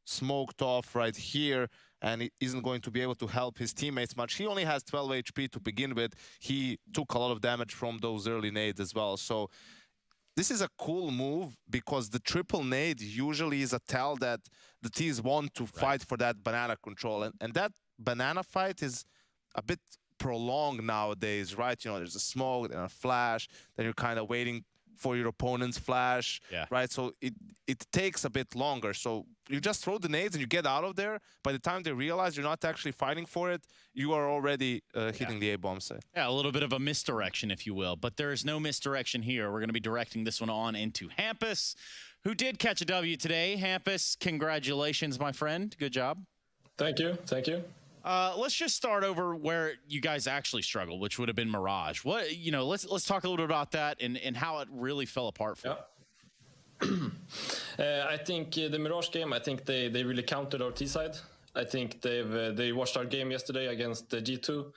smoked off right here, and he isn't going to be able to help his teammates much. He only has 12 HP to begin with. He took a lot of damage from those early nades as well. So this is a cool move because the triple nade usually is a tell that the T's want to fight for that banana control. And that banana fight is a bit prolonged nowadays, right? You know, there's a smoke and a flash, then you're kind of waiting for your opponent's flash, right? So it takes a bit longer. So you just throw the nades and you get out of there. By the time they realize you're not actually fighting for it, you are already hitting the A-bomb site. Yeah, a little bit of a misdirection, if you will. But there is no misdirection here. We're going to be directing this one on into Hampus, who did catch a W today. Hampus, congratulations, my friend. Good job. Thank you. Thank you. Let's just start over where you guys actually struggled, which would have been Mirage. What, you know, let's talk a little bit about that and how it really fell apart for you. I think the Mirage game, I think they really countered our T side. I think they watched our game yesterday against the G2,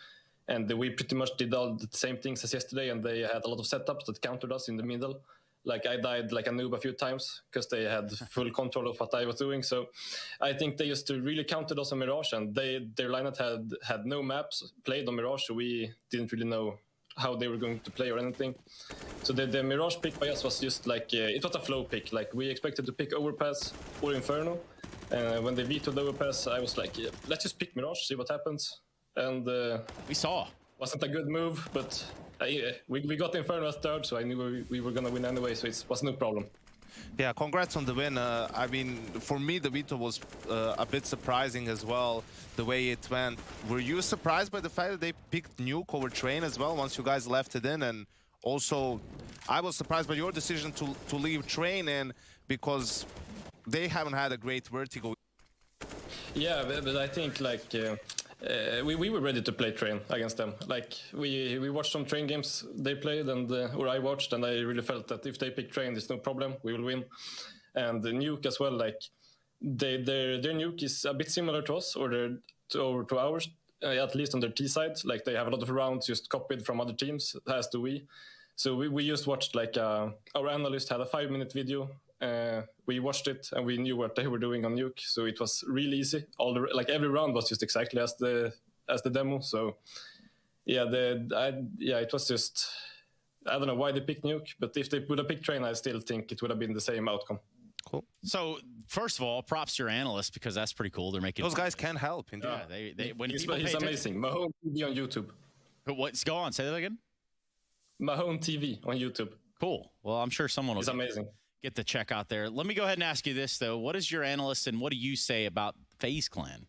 and we pretty much did all the same things as yesterday, and they had a lot of setups that countered us in the middle. Like I died like a noob a few times because they had full control of what I was doing. So I think they just really counted us on Mirage, and their lineup had no maps played on Mirage, so we didn't really know how they were going to play or anything. So the Mirage pick by us was just like, it was a flow pick. Like we expected to pick Overpass or Inferno. And when they vetoed Overpass, I was like, yeah, let's just pick Mirage, see what happens. And we saw. Wasn't a good move, but we got Inferno as 3rd, so I knew we were going to win anyway, so it was no problem. Yeah, congrats on the win. I mean, for me, the veto was a bit surprising as well, the way it went. Were you surprised by the fact that they picked Nuke over Train as well once you guys left it in? And also, I was surprised by your decision to leave Train in because they haven't had a great vertigo. Yeah, but I think like we were ready to play Train against them. Like we watched some Train games they played, and or I watched, and I really felt that if they pick Train, there's no problem, we will win. And the Nuke as well, like their Nuke is a bit similar to us, or to ours. at least on their T side. Like they have a lot of rounds just copied from other teams, as do we. So we just watched, like, our analyst had a 5-minute video. We watched it and we knew what they were doing on Nuke. So it was really easy. Every round was just exactly as the demo. So yeah, it was just, I don't know why they picked Nuke, but if they would have picked Train, I still think it would have been the same outcome. Cool. So first of all, props to your analysts, because that's pretty cool. They're making those guys can help. Indeed. Yeah, they when he's people amazing. Mahone TV on YouTube. What's go on? Say that again. Mahone TV on YouTube. Cool. Well, I'm sure someone will get the check out there. Let me go ahead and ask you this though: what is your analyst and what do you say about FaZe Clan?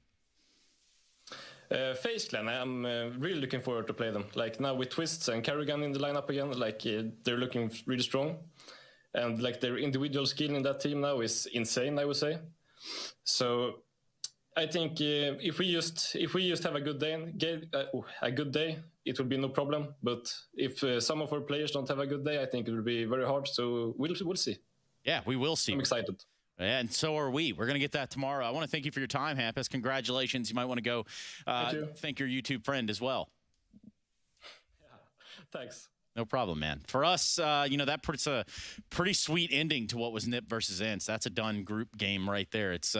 FaZe Clan, I'm really looking forward to play them. Like now with Twists and Kerrigan in the lineup again, like they're looking really strong. And like their individual skill in that team now is insane, I would say. So I think if we just have a good day, it will be no problem. But if some of our players don't have a good day, I think it will be very hard. So we'll see. Yeah, we will see. I'm excited. And so are we. We're going to get that tomorrow. I want to thank you for your time, Hampus. Congratulations. You might want to go thank your YouTube friend as well. Yeah, thanks. No problem, man. For us, that puts a pretty sweet ending to what was NIP versus ENCE. That's a done group game right there. It's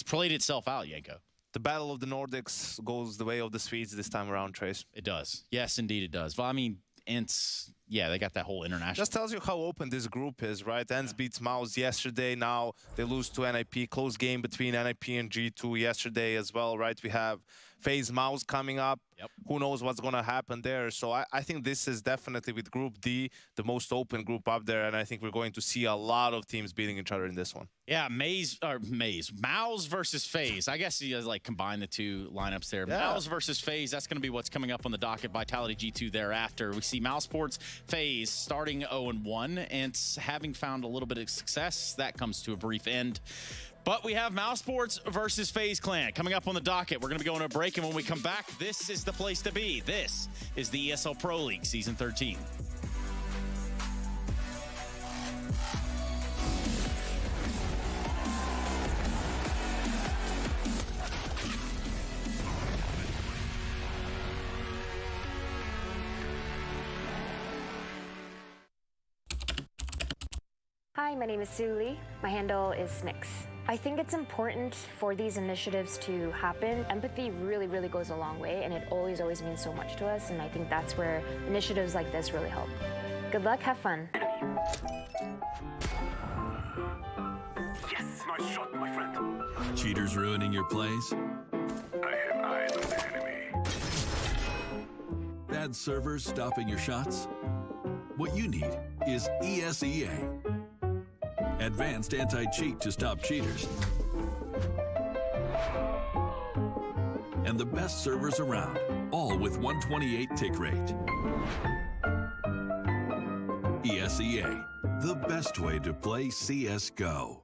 played itself out, Yanko. The battle of the Nordics goes the way of the Swedes this time around, Trace. It does. Yes, indeed it does. Well, I mean, ENCE, yeah, they got that whole international. Just tells you how open this group is, right? ENCE beats Mouse yesterday. Now they lose to NIP. Close game between NIP and G2 yesterday as well, right? We have FaZe Mouse coming up. Yep. Who knows what's going to happen there? So I think this is definitely, with Group D, the most open group up there. And I think we're going to see a lot of teams beating each other in this one. Yeah, Mouse versus FaZe. I guess you guys like combine the two lineups there. Yeah. Mouse versus FaZe. That's going to be what's coming up on the docket. Vitality G2 thereafter. We see MOUSESPORTS, FaZe starting 0-1 and having found a little bit of success. That comes to a brief end. But we have MOUSESPORTS versus FaZe Clan coming up on the docket. We're going to be going to a break, and when we come back, this is the place to be. This is the ESL Pro League Season 13. Hi, my name is Sue Lee. My handle is Snix. I think it's important for these initiatives to happen. Empathy really, really goes a long way, and it always means so much to us, and I think that's where initiatives like this really help. Good luck, have fun. Yes, nice shot, my friend. Cheaters ruining your plays? I have eyes on the enemy. Bad servers stopping your shots? What you need is ESEA. Advanced anti-cheat to stop cheaters. And the best servers around, all with 128 tick rate. ESEA, the best way to play CSGO.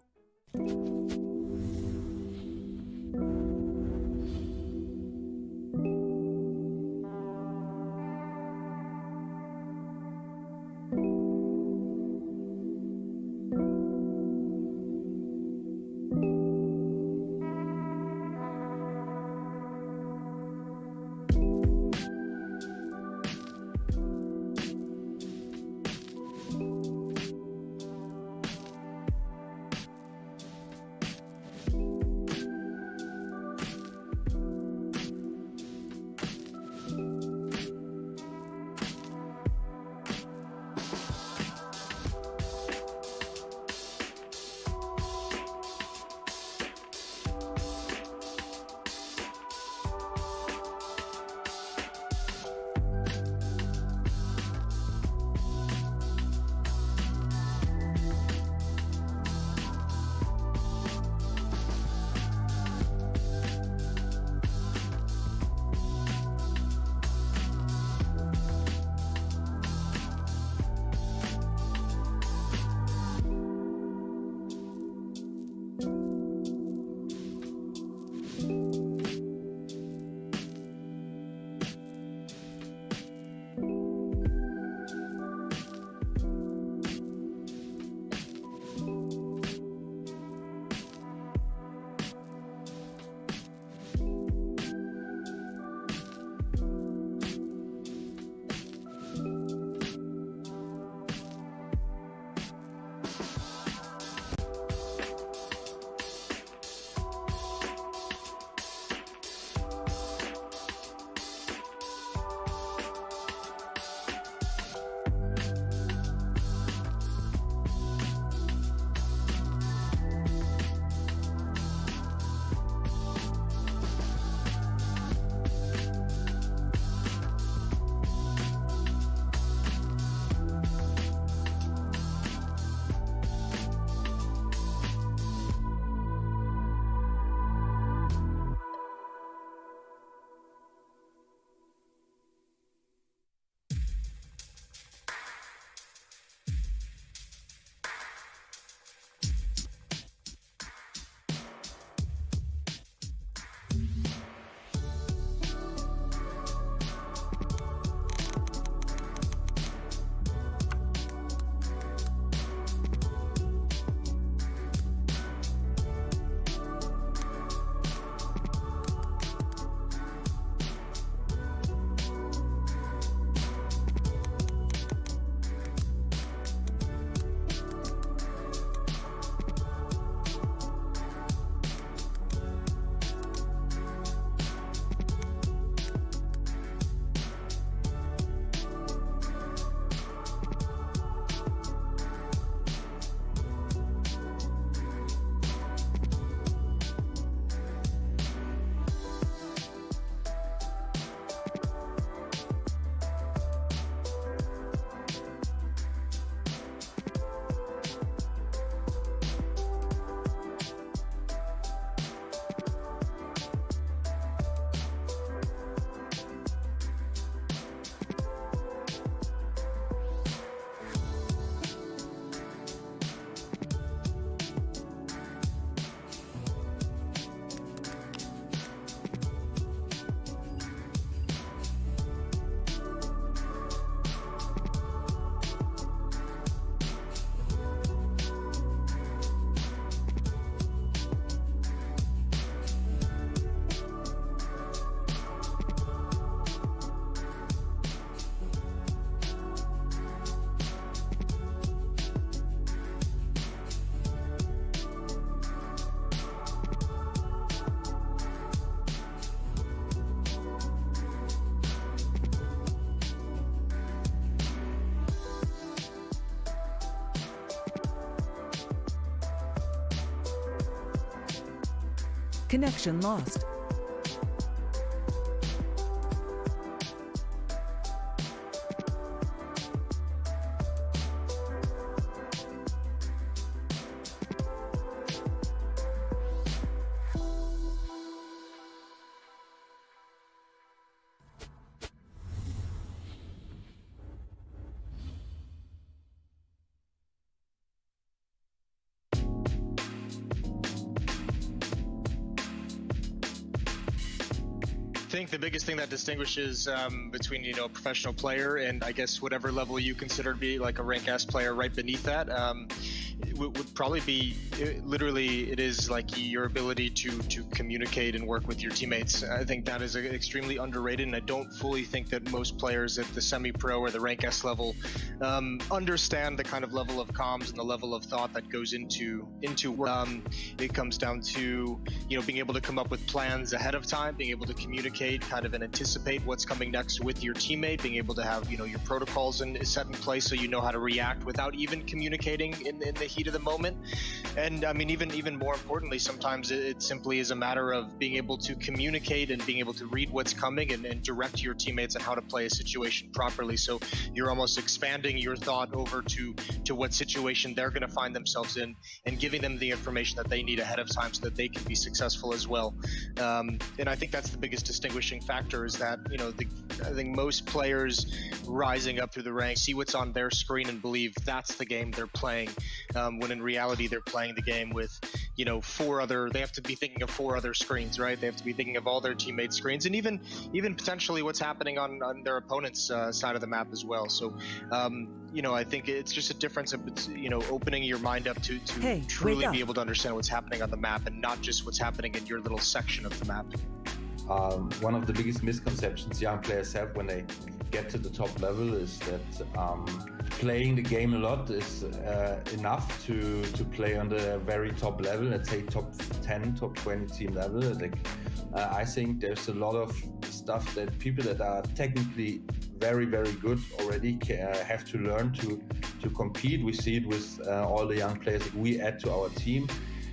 Connection lost. I think the biggest thing that distinguishes between a professional player and I guess whatever level you consider to be like a rank S player right beneath that would probably be literally it is like your ability to communicate and work with your teammates. I think that is extremely underrated, and I don't fully think that most players at the semi-pro or the rank S level understand the kind of level of comms and the level of thought that goes into work. It comes down to being able to come up with plans ahead of time, being able to communicate kind of and anticipate what's coming next with your teammate, being able to have your protocols set in place so you know how to react without even communicating in the heat of the moment. And I mean, even more importantly, sometimes it simply is a matter of being able to communicate and being able to read what's coming and direct your teammates on how to play a situation properly. So you're almost expanding your thought over to what situation they're going to find themselves in and giving them the information that they need ahead of time so that they can be successful as well. And I think that's the biggest distinguishing factor is that, I think most players rising up through the ranks see what's on their screen and believe that's the game they're playing. When in reality, they're playing the game with, they have to be thinking of 4 other screens, right? They have to be thinking of all their teammates' screens and even potentially what's happening on their opponent's side of the map as well. So, I think it's just a difference of, opening your mind up to truly be able to understand what's happening on the map and not just what's happening in your little section of the map. One of the biggest misconceptions young players have when they get to the top level is that playing the game a lot is enough to play on the very top level, let's say top 10, top 20 team level. I think there's a lot of stuff that people that are technically very, very good already have to learn to compete. We see it with all the young players that we add to our team.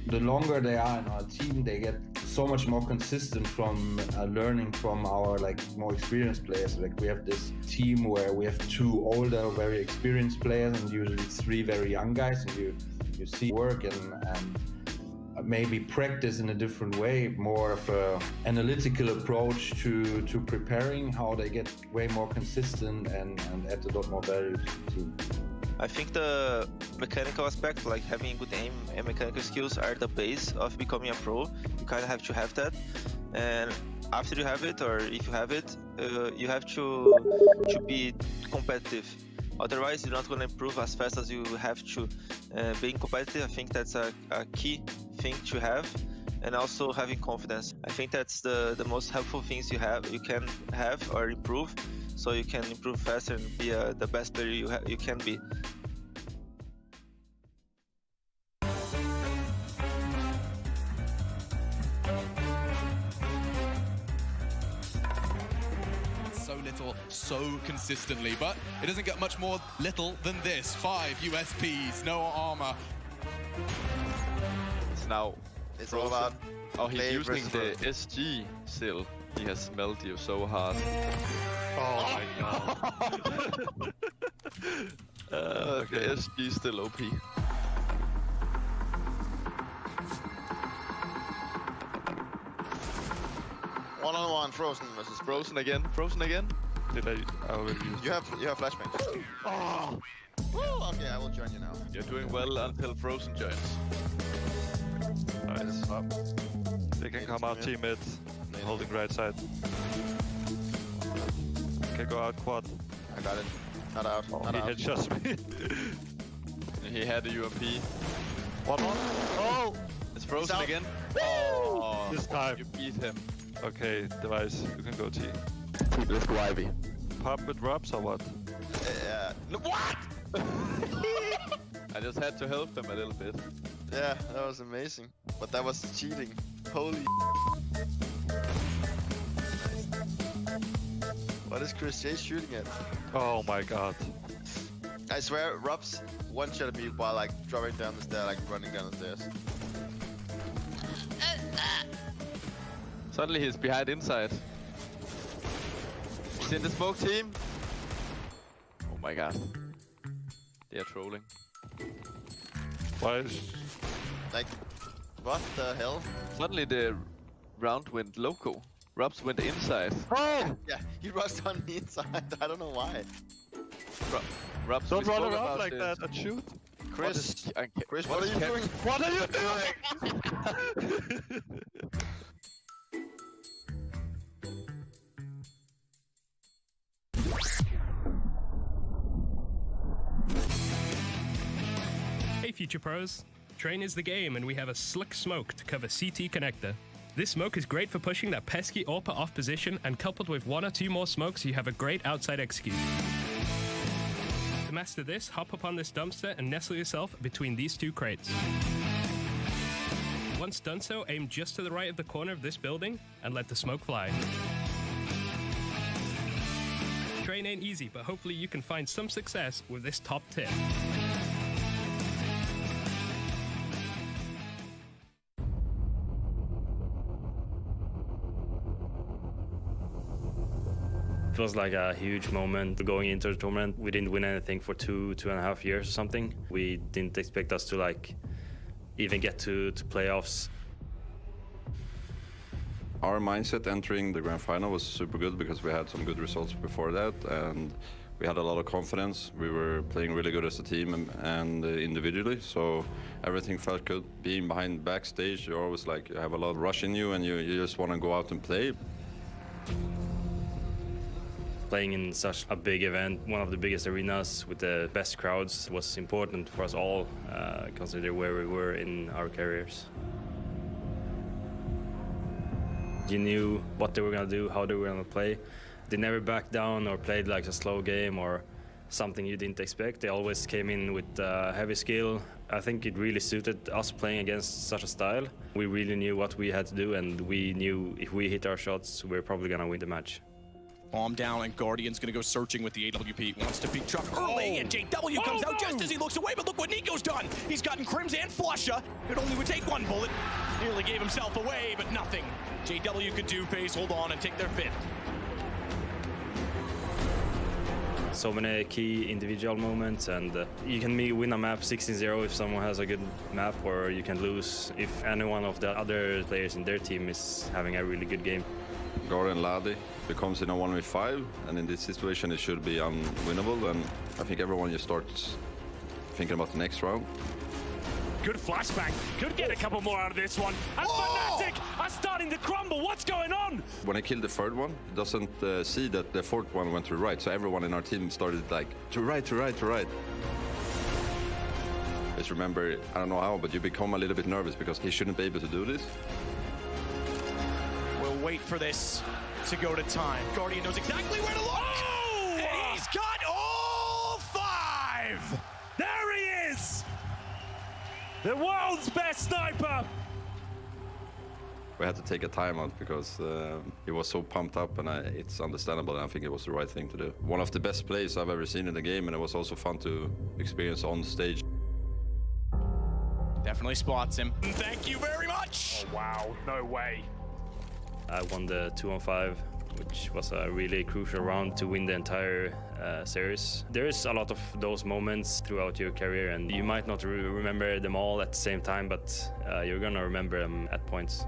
The longer they are in our team, they get so much more consistent from learning from our more experienced players. We have this team where we have 2 older, very experienced players and usually 3 very young guys, and you see work and maybe practice in a different way, more of an analytical approach to preparing, how they get way more consistent and add a lot more value to the team. I think the mechanical aspect, like having good aim and mechanical skills, are the base of becoming a pro. You kind of have to have that, and after you have it, or if you have it, you have to be competitive. Otherwise, you're not going to improve as fast as you have to. Being competitive, I think that's a key thing to have, and also having confidence. I think that's the most helpful things you can have or improve, so you can improve faster and be the best player you can be. So consistently, but it doesn't get much more little than this. 5 USPs, no armor. Now it's all about he's using the SG still. He has smelled you so hard. Oh my god. Okay, SG still OP. One-on-one, Frozen versus Frozen again. Frozen again. Did I already use You have flashbangs. Oh. Woo, okay, I will join you now. You're doing well until Frozen joins. Nice. They can come out teammates. Holding right side. Okay, go out quad. I got it. Not out. Oh, not he out. headshots me. He had a UMP. One more. Oh! It's Frozen again. Oh, this time. You beat him. Okay, Device, you can go T. Let's go Ivy. Pop with drops or what? Yeah. No, what? I just had to help him a little bit. Yeah, that was amazing. But that was cheating. Holy. What is Chris J shooting at? Oh my god. I swear, Rob's one-shot me while dropping down the stairs, running down the stairs. Suddenly he's behind inside. He's in the smoke team. Oh my god. They are trolling. Why is... Like, what the hell? Suddenly the round went loco. Rubs went inside. Oh! Yeah, he rushed on the inside. I don't know why. Rubs, Don't we run spoke around about like this. that and shoot. Chris, Chris, what what are you doing? What are you doing? Hey Future Pros, Train is the game and we have a slick smoke to cover CT connector. This smoke is great for pushing that pesky AWPer off position, and coupled with 1 or 2 more smokes you have a great outside execute. To master this, hop up on this dumpster and nestle yourself between these 2 crates. Once done so, aim just to the right of the corner of this building and let the smoke fly. Train ain't easy, but hopefully you can find some success with this top tip. It was like a huge moment going into the tournament. We didn't win anything for 2.5 years or something. We didn't expect us to like even get to playoffs. Our mindset entering the grand final was super good because we had some good results before that, and we had a lot of confidence. We were playing really good as a team and individually, so everything felt good. Being behind backstage, you're always like, you have a lot of rush in you and you just want to go out and play. Playing in such a big event, one of the biggest arenas with the best crowds, was important for us all, considering where we were in our careers. You knew what they were going to do, how they were going to play. They never backed down or played like a slow game or something you didn't expect. They always came in with heavy skill. I think it really suited us playing against such a style. We really knew what we had to do, and we knew if we hit our shots, we were probably going to win the match. Bomb down, and Guardian's gonna go searching with the AWP. Wants to beat Chuck early, and JW comes out just as he looks away, but look what Nico's done. He's gotten Crims and Flusha. It only would take 1 bullet. Nearly gave himself away, but nothing. JW could do FaZe hold on and take their 5th. So many key individual moments, and you can win a map 16-0 if someone has a good map, or you can lose if any one of the other players in their team is having a really good game. Gordon Ladi becomes in a 1v5, and in this situation it should be unwinnable, and I think everyone just starts thinking about the next round. Good flashbang. Could get a couple more out of this one. And Fnatic are starting to crumble. What's going on? When I killed the 3rd one, it doesn't see that the 4th one went to the right, so everyone in our team started like, to right, to right, to right. Just remember, I don't know how, but you become a little bit nervous because he shouldn't be able to do this. We'll wait for this to go to time. Guardian knows exactly where to look. Oh! And he's got all 5. There he is. The world's best sniper. We had to take a timeout because he was so pumped up, and it's understandable, and I think it was the right thing to do. One of the best plays I've ever seen in the game, and it was also fun to experience on stage. Definitely spots him. Thank you very much. Oh, wow. No way. I won the 2-on-5, which was a really crucial round to win the entire series. There is a lot of those moments throughout your career, and you might not remember them all at the same time, but you're gonna remember them at points.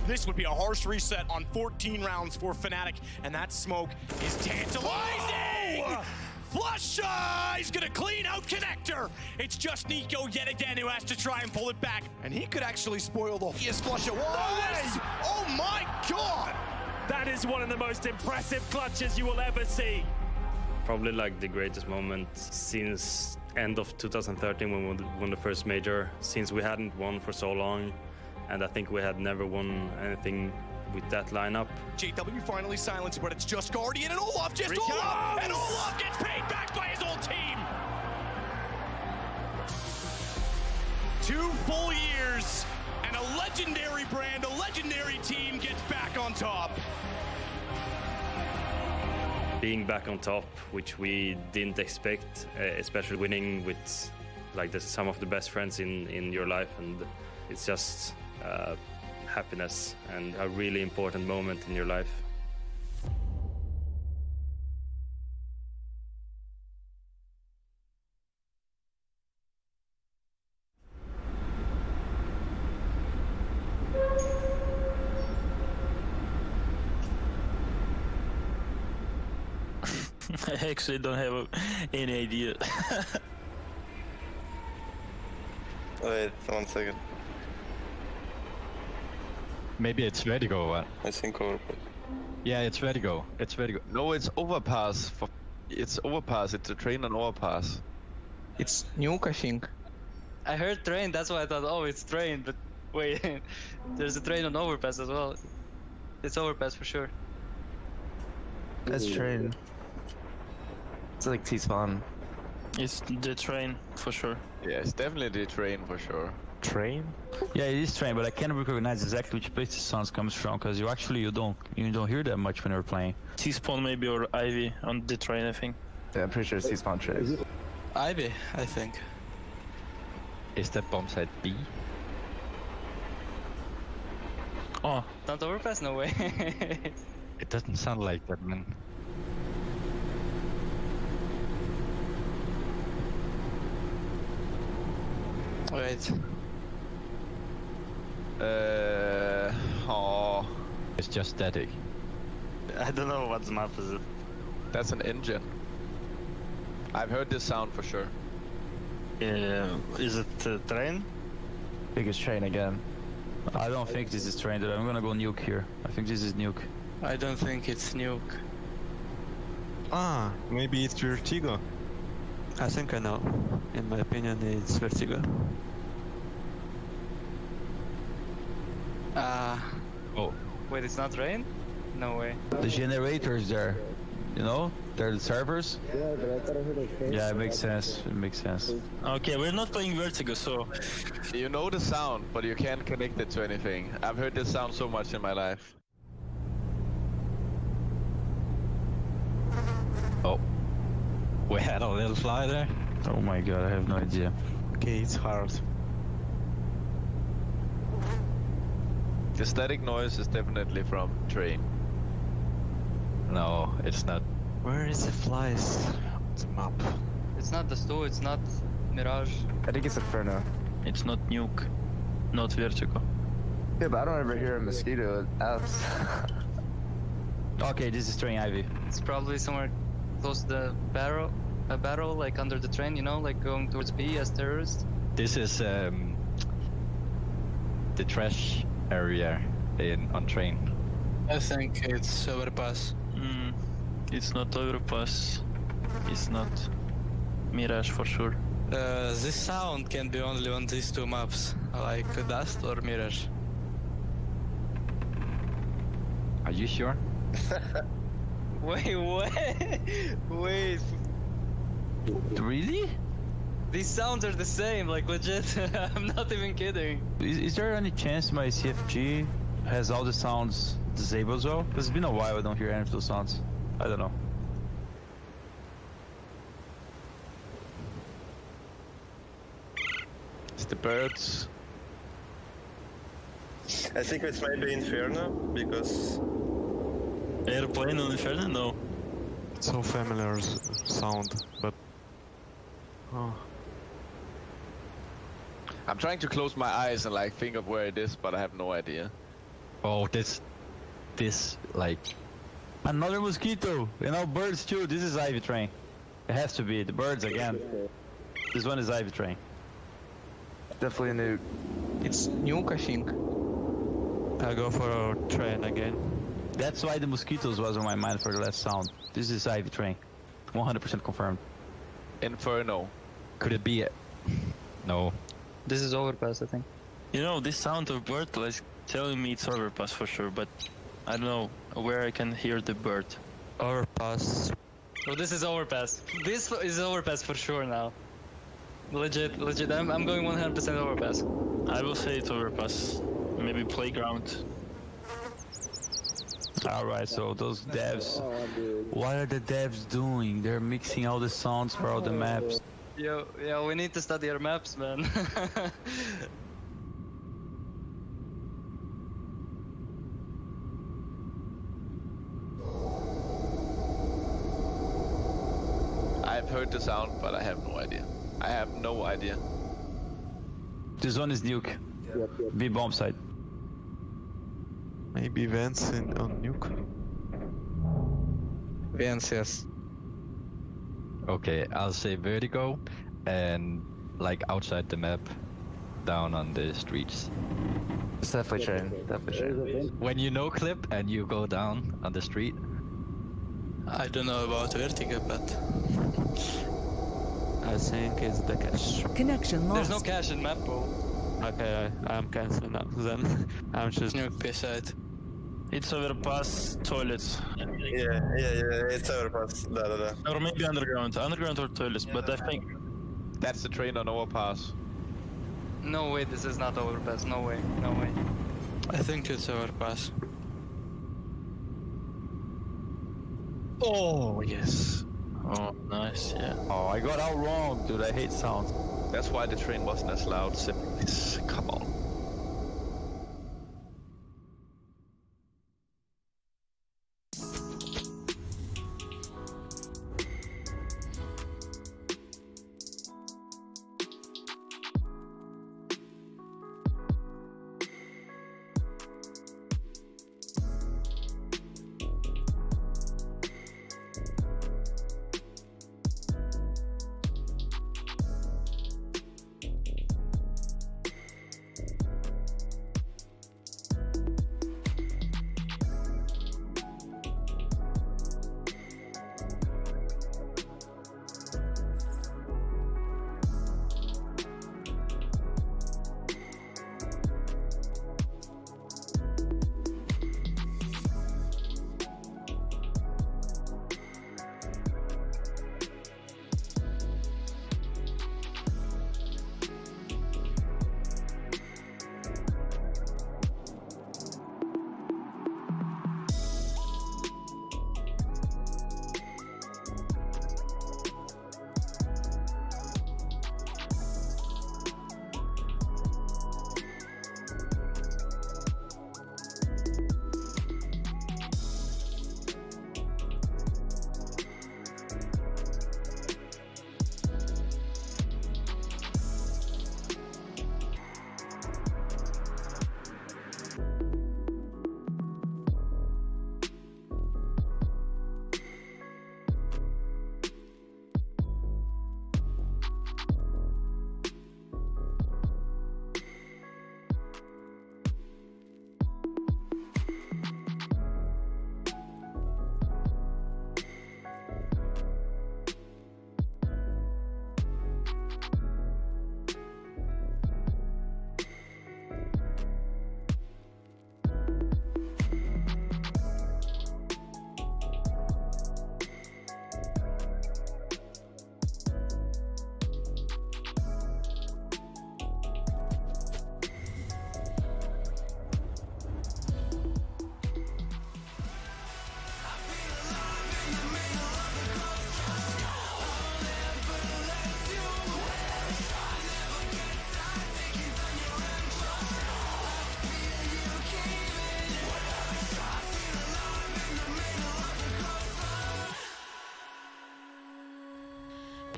This would be a harsh reset on 14 rounds for Fnatic, and that smoke is tantalizing! Oh! Flusha! He's gonna clean out Connector! It's just Nico yet again who has to try and pull it back, and he could actually spoil the... He is Flusha. Oh my god! That is one of the most impressive clutches you will ever see. Probably like the greatest moment since end of 2013 when we won the first major, since we hadn't won for so long, and I think we had never won anything with that lineup. JW finally silenced, but it's just Guardian and Olaf, just Olaf! And Olaf gets paid back by his old team! 2 full years, and a legendary brand, a legendary team gets back on top. Being back on top, which we didn't expect, especially winning with like some of the best friends in your life, and it's just happiness and a really important moment in your life. I actually don't have any idea. Wait, 1 second. Maybe it's Vertigo. What? I think overpass. Yeah, it's Vertigo. It's Vertigo. No, it's overpass. It's overpass. It's a train and overpass. It's Nuke, I think. I heard train, that's why I thought, oh, it's train, but wait, there's a train on overpass as well. It's overpass for sure. That's train. It's like T-spawn. It's the train for sure. Yeah, it's definitely the train for sure. Train? Yeah, it is train, but I can't recognize exactly which place the sounds comes from because you don't hear that much when you're playing. T-spawn maybe or Ivy on the train, I think. Yeah, I'm pretty sure it's T-spawn train. Ivy, I think. Is that bomb site B? Oh, not overpass? No way. It doesn't sound like that, man. Wait. Oh. It's just static. I don't know what map is it. That's an engine. I've heard this sound for sure. Is it train? I think it's train again. I don't think this is train, I'm gonna go nuke here. I think this is nuke. I don't think it's nuke. Ah, maybe it's Vertigo. I think I know. In my opinion, it's Vertigo. Oh. Wait, it's not rain? No way. The generators there, you know? They're the servers? Yeah, but I thought I heard a case. Yeah, it makes sense. It makes sense. Okay, we're not playing Vertigo, so... You know the sound, but you can't connect it to anything. I've heard this sound so much in my life. Oh. We had a little fly there? Oh my god, I have no idea. Okay, it's hard. The static noise is definitely from train. No, it's not. Where is the flies? It's a map. It's not the Sto, it's not Mirage. I think it's Inferno. It's not nuke, not Vertigo. Yeah, but I don't ever hear a mosquito else. Okay, this is train Ivy. It's probably somewhere close to the barrel, a barrel like under the train, you know, like going towards B as terrorists. This is the trash area on train. I think it's overpass. It's not overpass. It's not Mirage for sure. This sound can be only on these two maps, like Dust or Mirage. Are you sure? Wait, what? Wait. Really? These sounds are the same, like legit. I'm not even kidding. Is there any chance my CFG has all the sounds disabled as well? Because it's been a while I don't hear any of those sounds. I don't know. It's the birds. I think it's maybe Inferno, because... Airplane on Inferno? No. It's so familiar sound, but... Oh. I'm trying to close my eyes and like think of where it is, but I have no idea. Oh, this like another mosquito. You know, birds too. This is Ivy train. It has to be the birds again. This one is Ivy train. Definitely a nuke. It's nuke, I think. I'll go for a train again. That's why the mosquitoes was on my mind for the last sound. This is Ivy train. 100% confirmed. Inferno. Could it be it? No. This is overpass, I think. You know, this sound of bird is telling me it's overpass for sure, but I don't know where I can hear the bird. Overpass. Oh, this is overpass. This is overpass for sure now. Legit. I'm going 100% overpass. I will say it's overpass. Maybe playground. Alright, so those devs, what are the devs doing? They're mixing all the sounds for all the maps. Yo, we need to study our maps, man. heard the sound, but I have no idea. I have no idea. This one is nuke. B bomb side. Maybe Vance on nuke. Vance, yes. Okay, I'll say vertigo and like outside the map, down on the streets. It's definitely train. Definitely train. When you no clip and you go down on the street. I don't know about vertigo, but I think it's the cache. Connection lost. There's no cache in map, bro. Okay, I'm canceling that then. I'm just nuke B side. It's overpass toilets. Yeah, it's overpass. Da. Or maybe underground or toilets, but I think that's the train on overpass. No way, this is not overpass. No way, no way. I think it's overpass. Oh yes. Oh nice, yeah. Oh, I got out wrong, dude. I hate sound. That's why the train wasn't as loud. Simply, come on.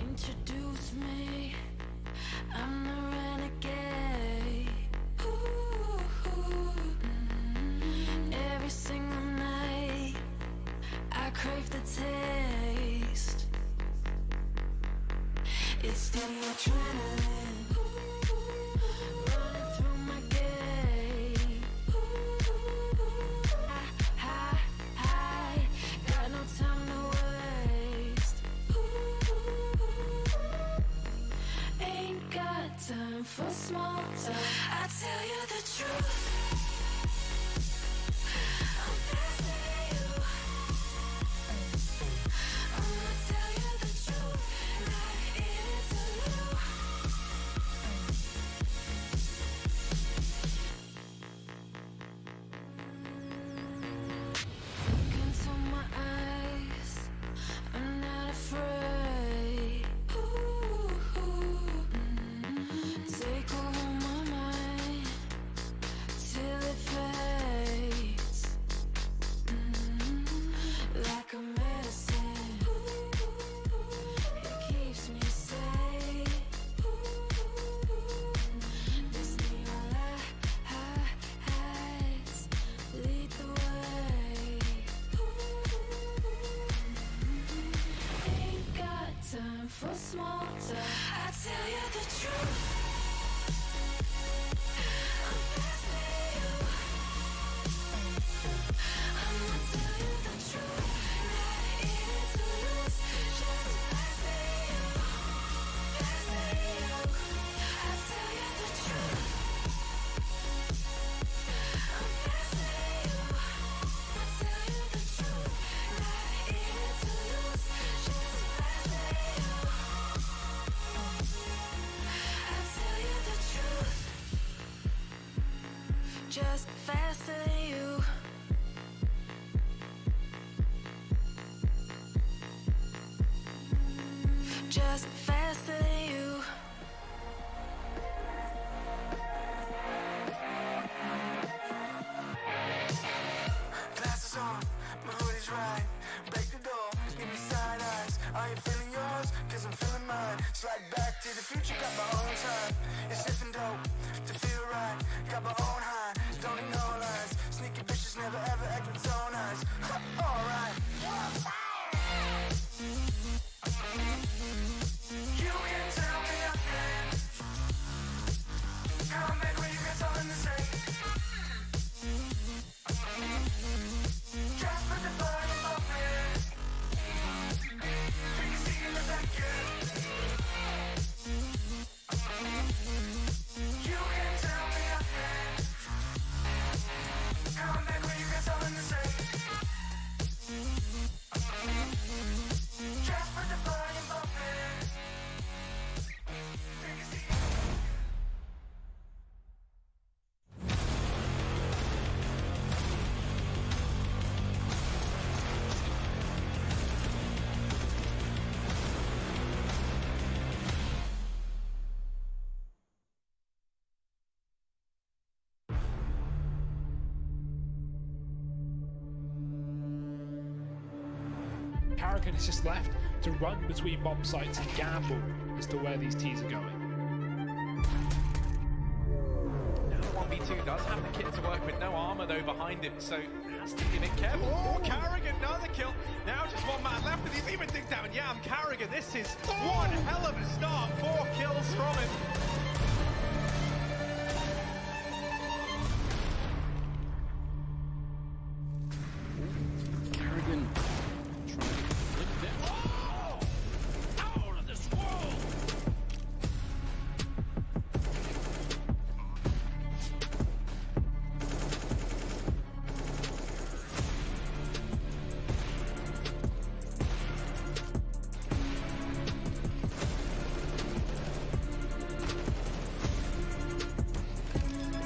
Introduce me, I'm the renegade. Ooh, every single night, I crave the taste. It's the adrenaline running through my gate. I got no time to waste. Ain't got time for small talk. I tell you the truth. I'm faster than you. I'ma tell you the truth. Not in it to lose. smarter. I tell you the truth. I'm fascinating you. I'ma tell you the truth. Not in it to lose. Just fascinating you. Fascinating you. I tell you the truth. I'm fascinating you. I tell you the truth. Not in it to lose. Just fascinating you. I tell you the truth. Just fascinating you. Just fascinating you. Glasses on, my hoodie's right. Break the door, give me side eyes. Are you feeling yours? Cause I'm feeling mine. Slide back to the future, got my own time. It's sniffing dope to feel right. Got my own high, don't need no lies. Sneaky bitches never ever act with zone eyes. Alright. You can tell me nothing. Come back when you get something to say. Just put the volume up, man. You can see in the back, yeah. You can tell me nothing. Come back when you get something to say. Just put the volume up, man. You can see. Carrigan is just left to run between bomb sites and gamble as to where these tees are going. Now 1v2 does have the kit to work with, no armor though behind him, so has to be a bit careful. Oh, Carrigan, another kill. Now just one man left, and he's even digged down. Yeah, I'm Carrigan. This is one hell of a start. 4 kills from him. Carrigan trying to flip that. Oh! Out of this world!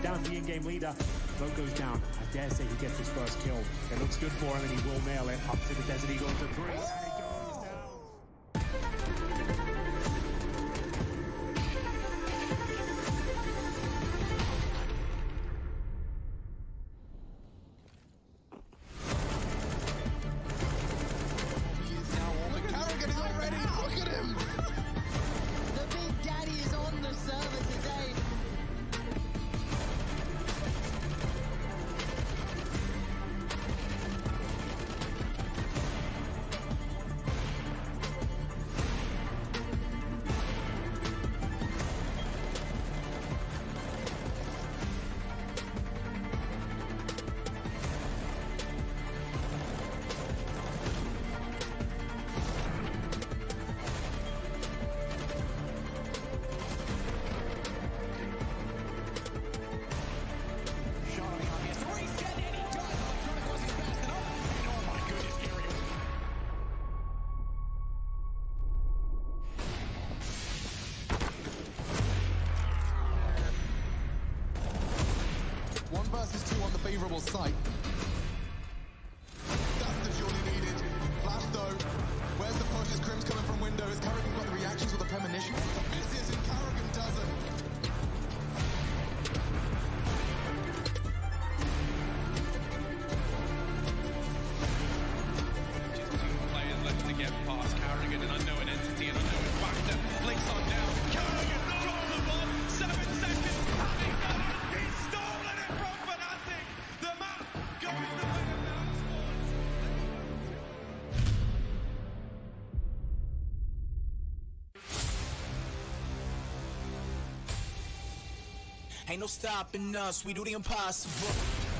Down to the in-game leader. Vote goes down. I dare say he gets his first kill. It looks good for him, and he will nail it up to the Desert Eagle to 3. And it goes down. Carrigan is already. Look at him. The big daddy is on the server today. favourable site. That's the fuel he needed. Flash though. Where's the push? Is Crim's coming from window? Has Carrigan got the reactions with the premonition? Misses and Carrigan doesn't. Players left to get past Carrigan, an unknown entity, an unknown factor. Flicks on down. Carrigan drops the bomb. 7 seconds. He's stolen it from Fnatic. The map Ain't no stopping us, we do the impossible.